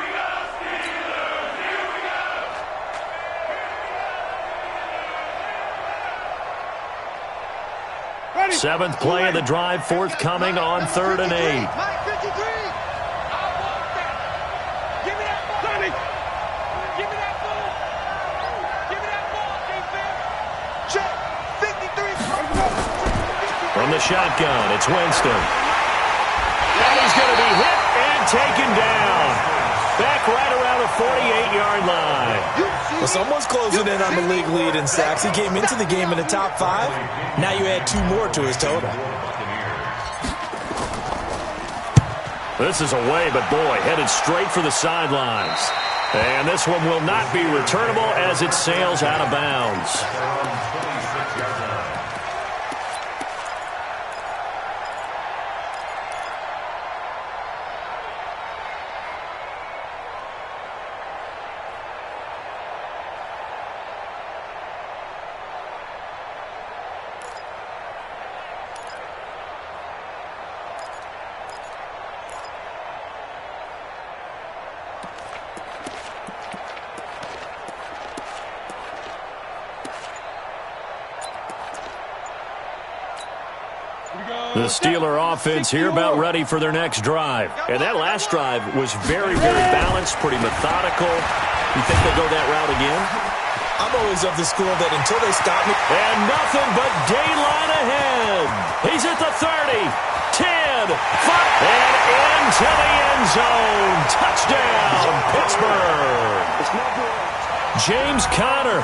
Ready? 7th play of the drive, forthcoming on 3rd and 8. Mike 53. I want that. Give me that ball. Give me that ball. Give me that ball, defense. Check. 53. From the shotgun, it's Winston. And he's going to be hit and taken down. Back right around the the 48-yard line. Well, someone's closing in on the league lead in sacks. He came into the game in the top 5. Now you add 2 more to his total. This is away, but boy, headed straight for the sidelines. And this one will not be returnable as it sails out of bounds. The Steeler offense here about ready for their next drive. And that last drive was very, very balanced, pretty methodical. You think they'll go that route again? I'm always of the school that until they stop me. And nothing but daylight ahead. He's at the 30, 10, 5, and into the end zone. Touchdown, Pittsburgh. James Conner,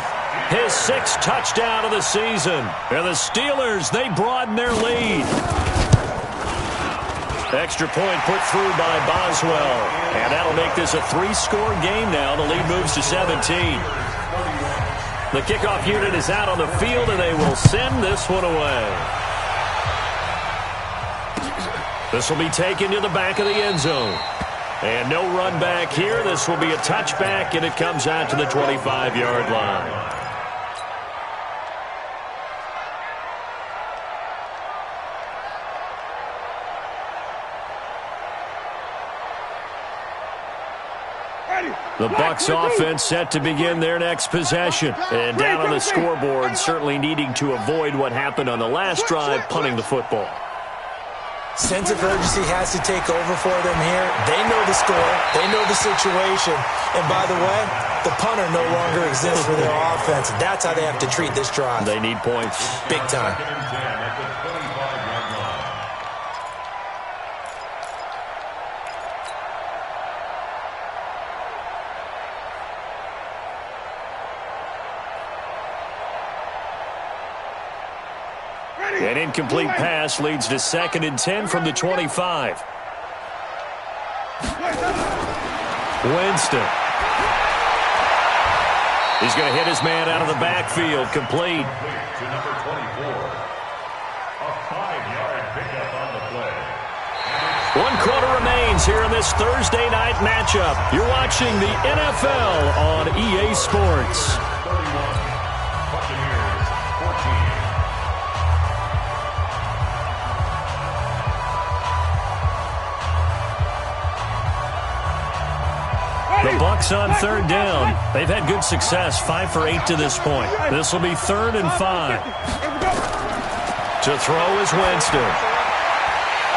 his 6th touchdown of the season. And the Steelers, they broaden their lead. Extra point put through by Boswell. And that'll make this a 3-score game now. The lead moves to 17. The kickoff unit is out on the field, and they will send this one away. This will be taken to the back of the end zone. And no run back here. This will be a touchback, and it comes out to the 25-yard line. The Bucs offense set to begin their next possession. And down on the scoreboard, certainly needing to avoid what happened on the last drive, punting the football. Sense of urgency has to take over for them here. They know the score. They know the situation. And by the way, the punter no longer exists for their offense. That's how they have to treat this drive. They need points. Big time. An incomplete pass leads to 2nd and 10 from the 25. Winston. He's going to hit his man out of the backfield. Complete. To number 24. A 5-yard pickup on the play. 1 quarter remains here in this Thursday night matchup. You're watching the NFL on EA Sports. 31. Buccaneers 14. The Bucs on 3rd down. They've had good success, 5 for 8 to this point. This will be 3rd and 5. To throw is Winston.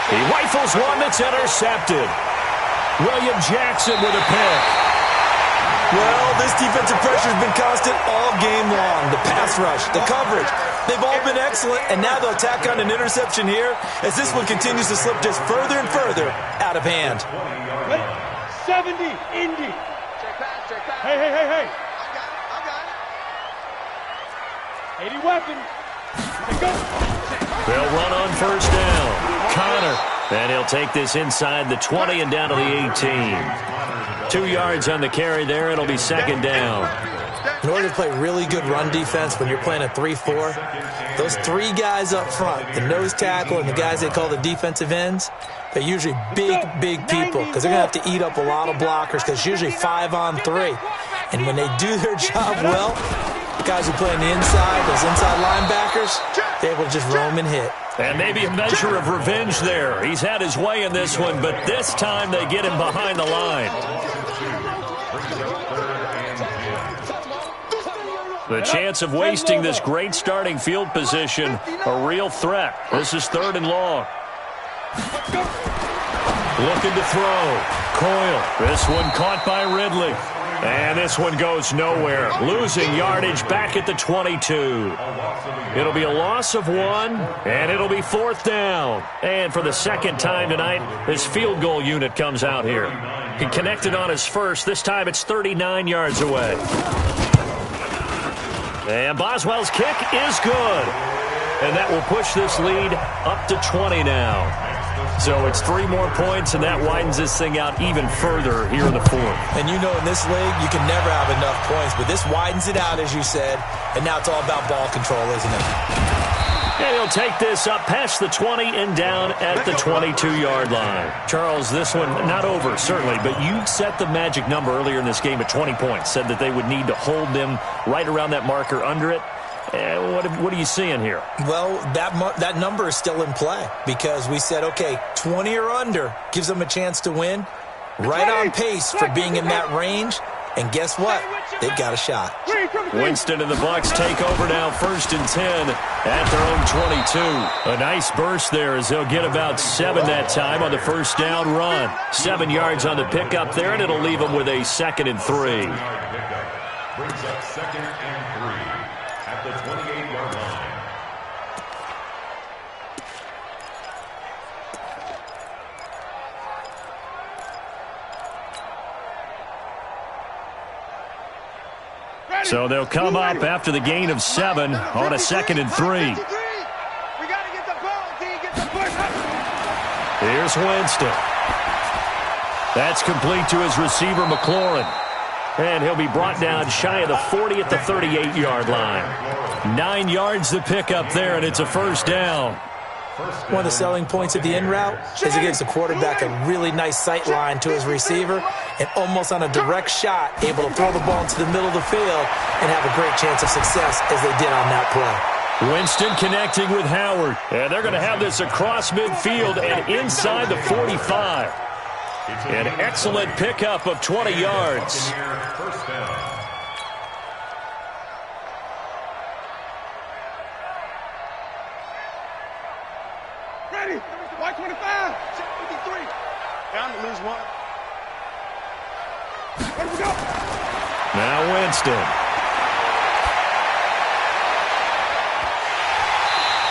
He rifles one that's intercepted. William Jackson with a pick. Well, this defensive pressure has been constant all game long. The pass rush, the coverage, they've all been excellent, and now they'll tack on an interception here as this one continues to slip just further and further out of hand. 70, Indy. Check pass, check pass. Hey. I got it. 80 weapon. Go. They'll run on 1st down. Conner. And he'll take this inside the 20 and down to the 18. 2 yards on the carry there. It'll be 2nd down. In order to play really good run defense when you're playing a 3-4, those 3 guys up front, the nose tackle and the guys they call the defensive ends, they're usually big people because they're going to have to eat up a lot of blockers because it's usually 5 on 3. And when they do their job well, the guys who play on the inside, those inside linebackers, they're able to just roam and hit. And maybe a measure of revenge there. He's had his way in this one, but this time they get him behind the line. The chance of wasting this great starting field position, a real threat. This is 3rd and long. Looking to throw. Coyle. This one caught by Ridley. And this one goes nowhere. Losing yardage back at the 22. It'll be a loss of 1, and it'll be 4th down. And for the 2nd time tonight, this field goal unit comes out here. He connected on his first. This time it's 39 yards away. And Boswell's kick is good. And that will push this lead up to 20 now. So it's 3 more points, and that widens this thing out even further here in the fourth. And you know in this league, you can never have enough points, but this widens it out, as you said, and now it's all about ball control, isn't it? And he'll take this up past the 20 and down at the 22-yard line. Charles, this one not over, certainly, but you set the magic number earlier in this game at 20 points, said that they would need to hold them right around that marker under it. What are you seeing here? Well, that number is still in play because we said, okay, 20 or under gives them a chance to win. Right on pace for being in that range. And guess what? They've got a shot. Winston and the Bucs take over now, 1st and 10 at their own 22. A nice burst there as they'll get about 7 that time on the first down run. 7 yards on the pickup there, and it'll leave them with a 2nd and 3. Brings up 2nd and 3 at the 28-yard line. So they'll come up after the gain of 7 on a 2nd and 3. We got to get the ball. Get the push up. Here's Winston. That's complete to his receiver, McLaurin. And he'll be brought down shy of the 40 at the 38-yard line. 9 yards to pick up there, and it's a first down. One of the selling points of the in route is it gives the quarterback a really nice sight line to his receiver and almost on a direct shot able to throw the ball into the middle of the field and have a great chance of success as they did on that play. Winston connecting with Howard. And they're going to have this across midfield and inside the 45. An excellent pickup of 20 yards. First down. Ready. Y25. 53. Down to lose 1. Where we go? Now Winston.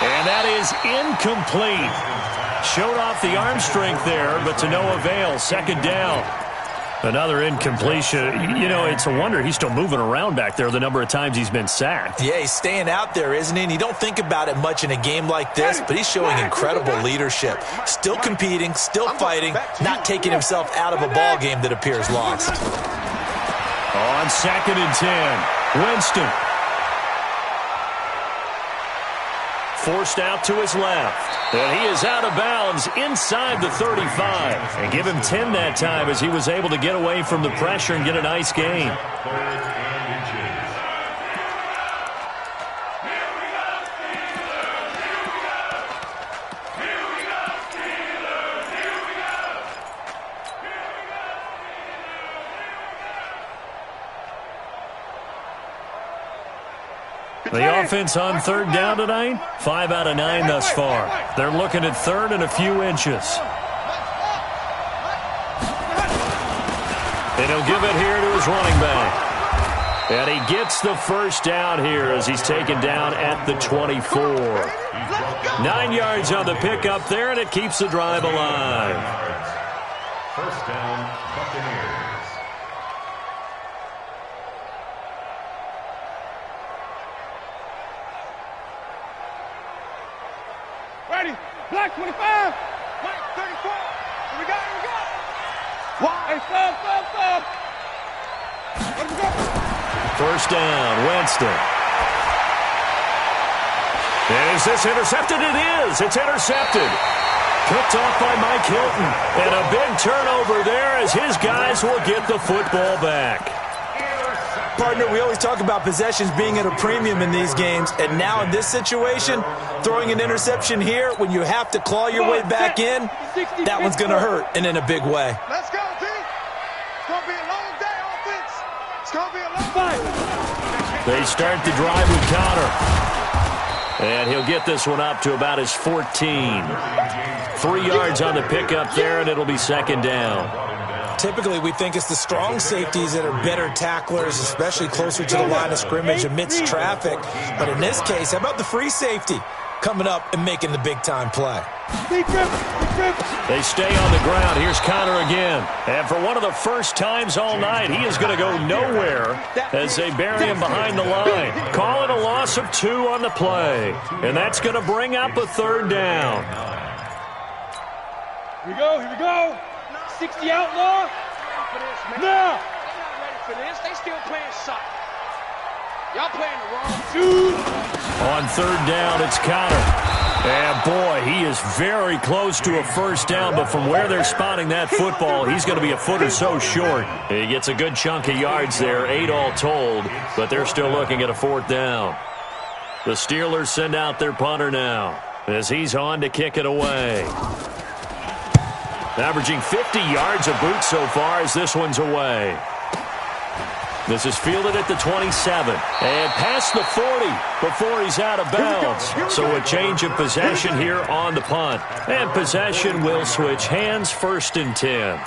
And that is incomplete. Showed off the arm strength there, but to no avail. 2nd down. Another incompletion. You know, it's a wonder he's still moving around back there the number of times he's been sacked. Yeah, he's staying out there, isn't he? And you don't think about it much in a game like this, but he's showing incredible leadership. Still competing, still fighting, not taking himself out of a ball game that appears lost. On 2nd and 10, Winston. Forced out to his left. And he is out of bounds inside the 35. And give him 10 that time as he was able to get away from the pressure and get a nice gain. 3rd and inches. The offense on 3rd down tonight, 5 out of 9 thus far. They're looking at 3rd and a few inches. And he'll give it here to his running back. And he gets the first down here as he's taken down at the 24. 9 yards on the pickup there, and it keeps the drive alive. First down, Buccaneers. Ready. Black 25. White 34. Here we go. Hey, stop. Where we go? First down, Winston. Is this intercepted? It is. It's intercepted. Picked off by Mike Hilton. And a big turnover there as his guys will get the football back. Partner, we always talk about possessions being at a premium in these games, and now in this situation, throwing an interception here when you have to claw your way back in, that one's going to hurt, and in a big way. Let's go, T. It's going to be a long day, offense. It's going to be a long day. They start the drive with Connor. And he'll get this one up to about his 14. 3 yards on the pickup there, and it'll be 2nd down. Typically, we think it's the strong safeties that are better tacklers, especially closer to the line of scrimmage amidst traffic. But in this case, how about the free safety? coming up and making the big-time play. They stay on the ground. Here's Connor again. And for one of the first times all night, he is going to go nowhere as they bury him behind the line. Call it a loss of 2 on the play. And that's going to bring up a third down. Here we go. 60 outlaw. Now. They're not ready for this. They still playing soccer. Y'all playing the wrong dude. On third down, it's Connor. And, boy, he is very close to a first down, but from where they're spotting that football, he's going to be a foot or so short. He gets a good chunk of yards there, 8 all told, but they're still looking at a fourth down. The Steelers send out their punter now as he's on to kick it away. Averaging 50 yards a boot so far as this one's away. This is fielded at the 27 and past the 40 before he's out of bounds. So a change of possession here on the punt. And possession will switch hands, 1st and 10.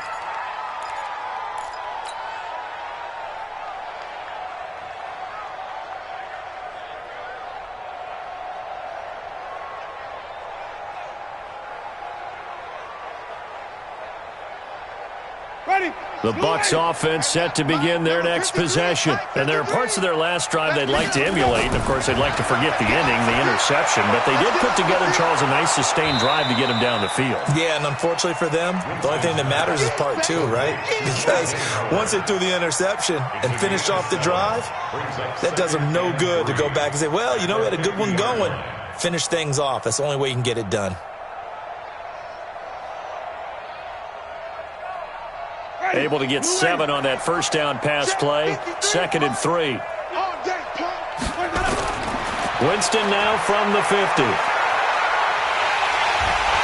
The Bucs offense set to begin their next possession. And there are parts of their last drive they'd like to emulate. And, of course, they'd like to forget the ending, the interception. But they did put together, Charles, a nice sustained drive to get him down the field. Yeah, and unfortunately for them, the only thing that matters is part 2, right? Because once they threw the interception and finished off the drive, that does them no good to go back and say, well, you know, we had a good one going. Finish things off. That's the only way you can get it done. Able to get 7 on that first down pass play. 2nd and 3. Winston now from the 50.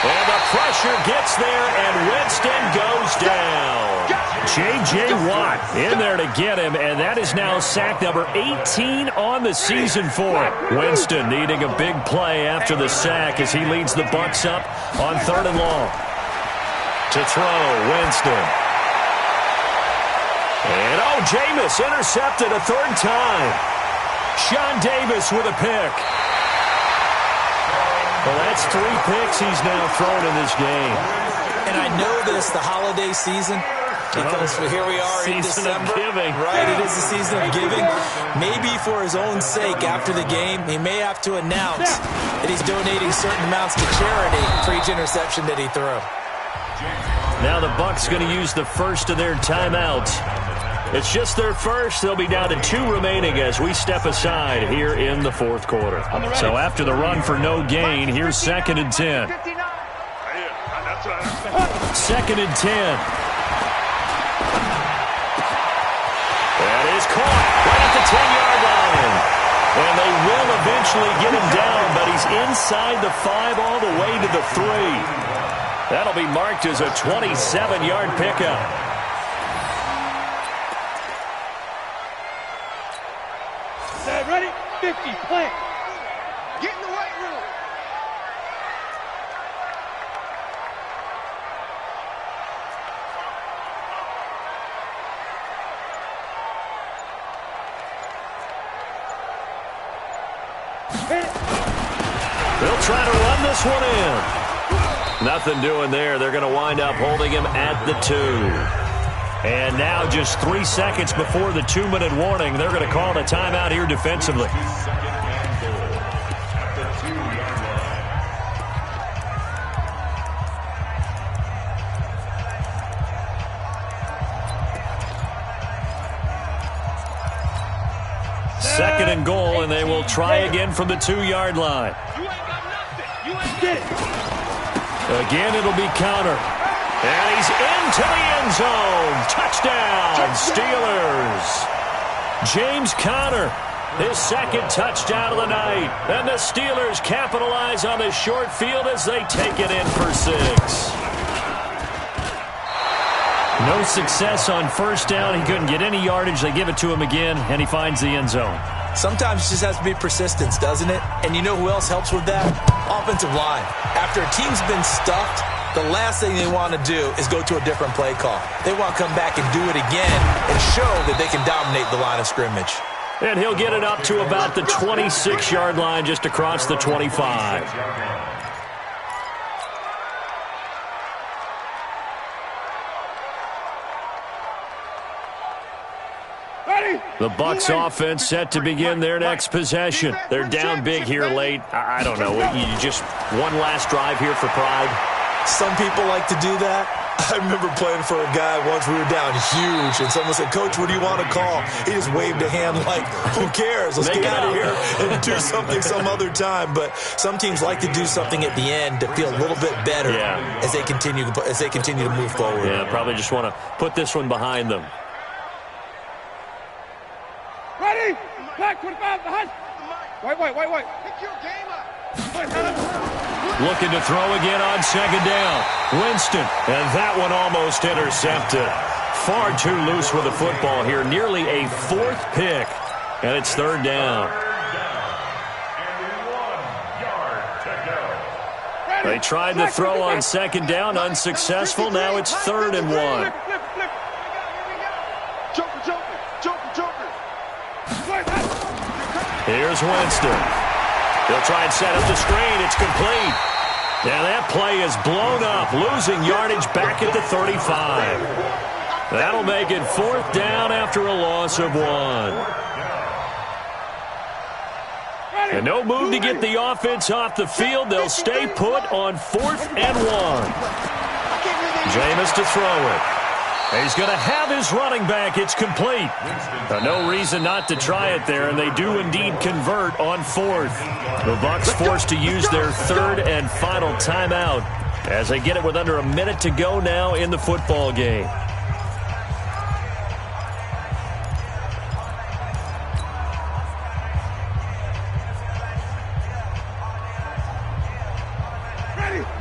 And the pressure gets there, and Winston goes down. J.J. Watt in there to get him, and that is now sack number 18 on the season for Winston, needing a big play after the sack as he leads the Bucs up on 3rd and long. To throw, Winston. And, Jameis intercepted a 3rd time. Sean Davis with a pick. Well, that's 3 picks he's now thrown in this game. And I know this, the holiday season, because here we are in December. Season of giving. Right, it is the season of giving. Maybe for his own sake after the game, he may have to announce that he's donating certain amounts to charity for each interception that he threw. Now the Bucs going to use the first of their timeouts. It's just their first. They'll be down to 2 remaining as we step aside here in the 4th quarter. So after the run for no gain, here's 2nd and 10. 2nd and 10. That is caught right at the 10-yard line. And they will eventually get him down, but he's inside the 5 all the way to the 3. That'll be marked as a 27-yard pickup. Ready? 50, play. Get in the weight room. They'll try to run this one in. Nothing doing there. They're going to wind up holding him at the 2. And now just 3 seconds before the 2-minute warning, they're going to call a timeout here defensively. Second and goal, and they will try again from the 2-yard line. You ain't got nothing. You ain't get it. Again, it'll be counter. And he's into the end zone. Touchdown, Steelers. James Conner, his 2nd touchdown of the night. And the Steelers capitalize on the short field as they take it in for 6. No success on first down. He couldn't get any yardage. They give it to him again, and he finds the end zone. Sometimes it just has to be persistence, doesn't it? And you know who else helps with that? Offensive line. After a team's been stuffed, the last thing they want to do is go to a different play call. They want to come back and do it again and show that they can dominate the line of scrimmage. And he'll get it up to about the 26-yard line, just across the 25. The Bucs offense set to begin their next possession. They're down big here late. I don't know. You just one last drive here for pride. Some people like to do that. I remember playing for a guy once. We were down huge, and someone said, "Coach, what do you want to call?" He just waved a hand like, "Who cares? Let's get out of here and do something some other time." But some teams like to do something at the end to feel a little bit better as they continue to move forward. Yeah, probably just want to put this one behind them. Ready? Back 25 behind. Wait. Pick your game up. Looking to throw again on second down. Winston, and that one almost intercepted. Far too loose with the football here. Nearly a fourth pick, and it's third down. They tried to throw on second down, unsuccessful. Now it's 3rd and 1. Joker. Here's Winston. He'll try and set up the screen. It's complete. And that play is blown up, losing yardage back at the 35. That'll make it 4th down after a loss of 1. And no move to get the offense off the field. They'll stay put on 4th and 1. Jameis to throw it. He's going to have his running back. It's complete. No reason not to try it there, and they do indeed convert on 4th. The Bucs forced to use their 3rd and final timeout as they get it with under a minute to go now in the football game.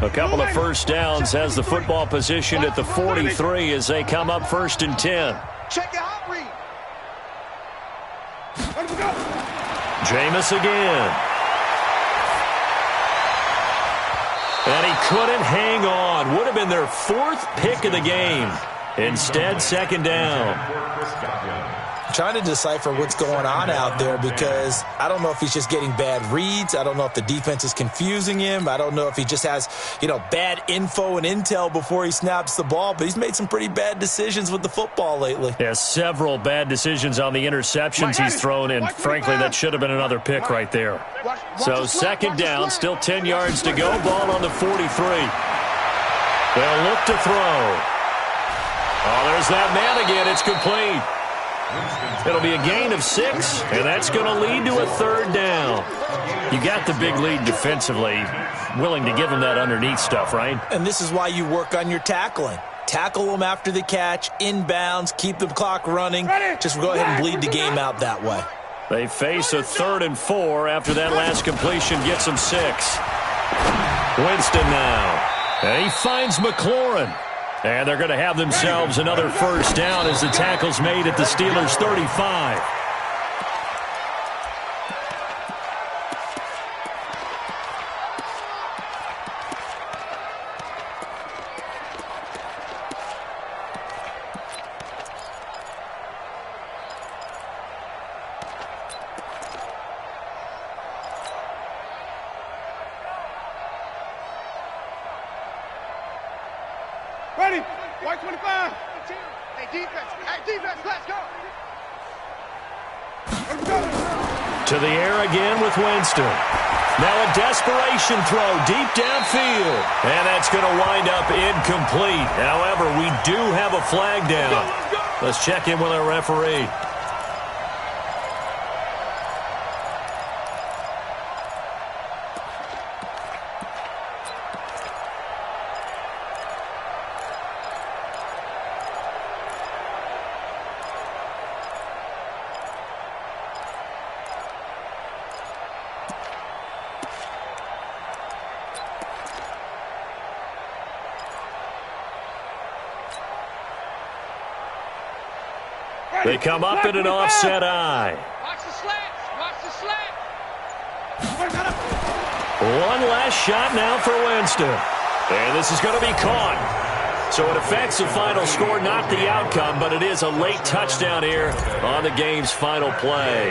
A couple of first downs has the football position at the 43 as they come up 1st and 10. Check your hot read. Jameis again. And he couldn't hang on. Would have been their 4th pick of the game. Instead, 2nd down. Trying to decipher what's going on out there because I don't know if he's just getting bad reads. I don't know if the defense is confusing him. I don't know if he just has, bad info and intel before he snaps the ball. But he's made some pretty bad decisions with the football lately. Yeah, several bad decisions on the interceptions he's thrown, and frankly, that should have been another pick right there. So 2nd down, still 10 yards to go. Ball on the 43. They'll look to throw. Oh, there's that man again. It's complete. It'll be a gain of 6, and that's going to lead to a 3rd down. You got the big lead defensively, willing to give them that underneath stuff, right? And this is why you work on your tackling. Tackle them after the catch, inbounds, keep the clock running. Just go ahead and bleed the game out that way. They face a 3rd and 4 after that last completion gets them 6. Winston now. And he finds McLaurin. And they're going to have themselves another first down as the tackle's made at the Steelers' 35. Ready? White 25. Hey, defense, let's go. To the air again with Winston. Now a desperation throw deep downfield. And that's going to wind up incomplete. However, we do have a flag down. Let's check in with our referee. They come up in an offset eye. Watch the slants. Watch the slant. One last shot now for Winston. And this is going to be caught. So it affects the final score, not the outcome, but it is a late touchdown here on the game's final play.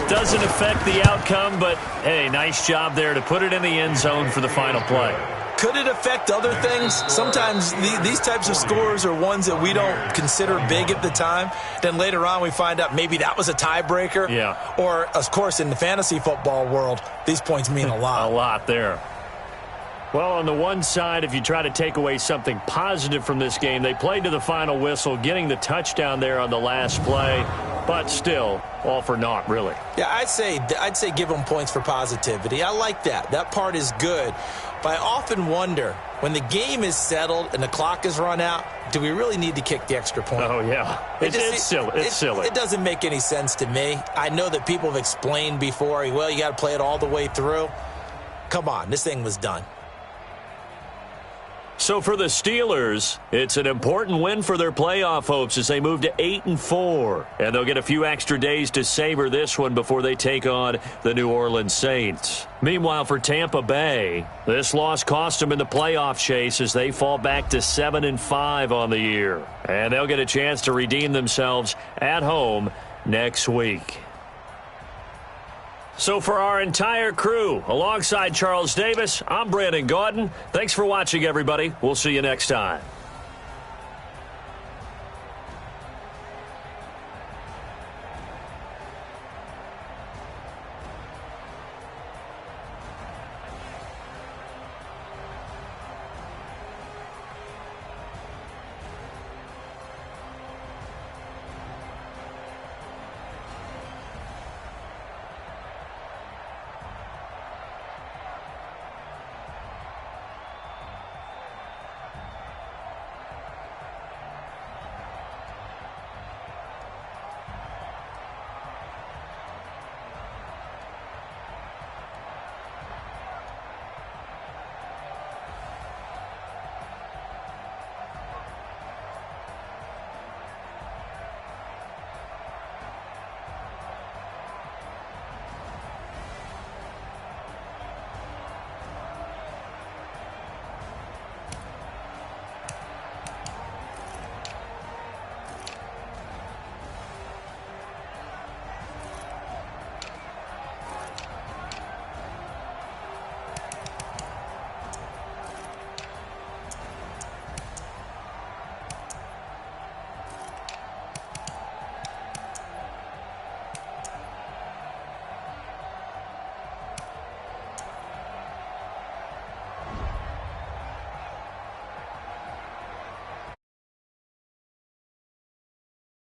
Doesn't affect the outcome, but, hey, nice job there to put it in the end zone for the final play. Could it affect other things? Sometimes these types of scores are ones that we don't consider big at the time. Then later on we find out maybe that was a tiebreaker. Yeah. Or, of course, in the fantasy football world, these points mean a lot. A lot there. Well, on the one side, if you try to take away something positive from this game, they played to the final whistle, getting the touchdown there on the last play, but still, all for naught, really. Yeah, I'd say give them points for positivity. I like that. That part is good. But I often wonder, when the game is settled and the clock is run out, do we really need to kick the extra point? Oh, yeah. It's silly. It's silly. It doesn't make any sense to me. I know that people have explained before, well, you got to play it all the way through. Come on, this thing was done. So for the Steelers, it's an important win for their playoff hopes as they move to 8-4. And they'll get a few extra days to savor this one before they take on the New Orleans Saints. Meanwhile, for Tampa Bay, this loss cost them in the playoff chase as they fall back to 7-5 on the year. And they'll get a chance to redeem themselves at home next week. So for our entire crew, alongside Charles Davis, I'm Brandon Gaudin. Thanks for watching, everybody. We'll see you next time.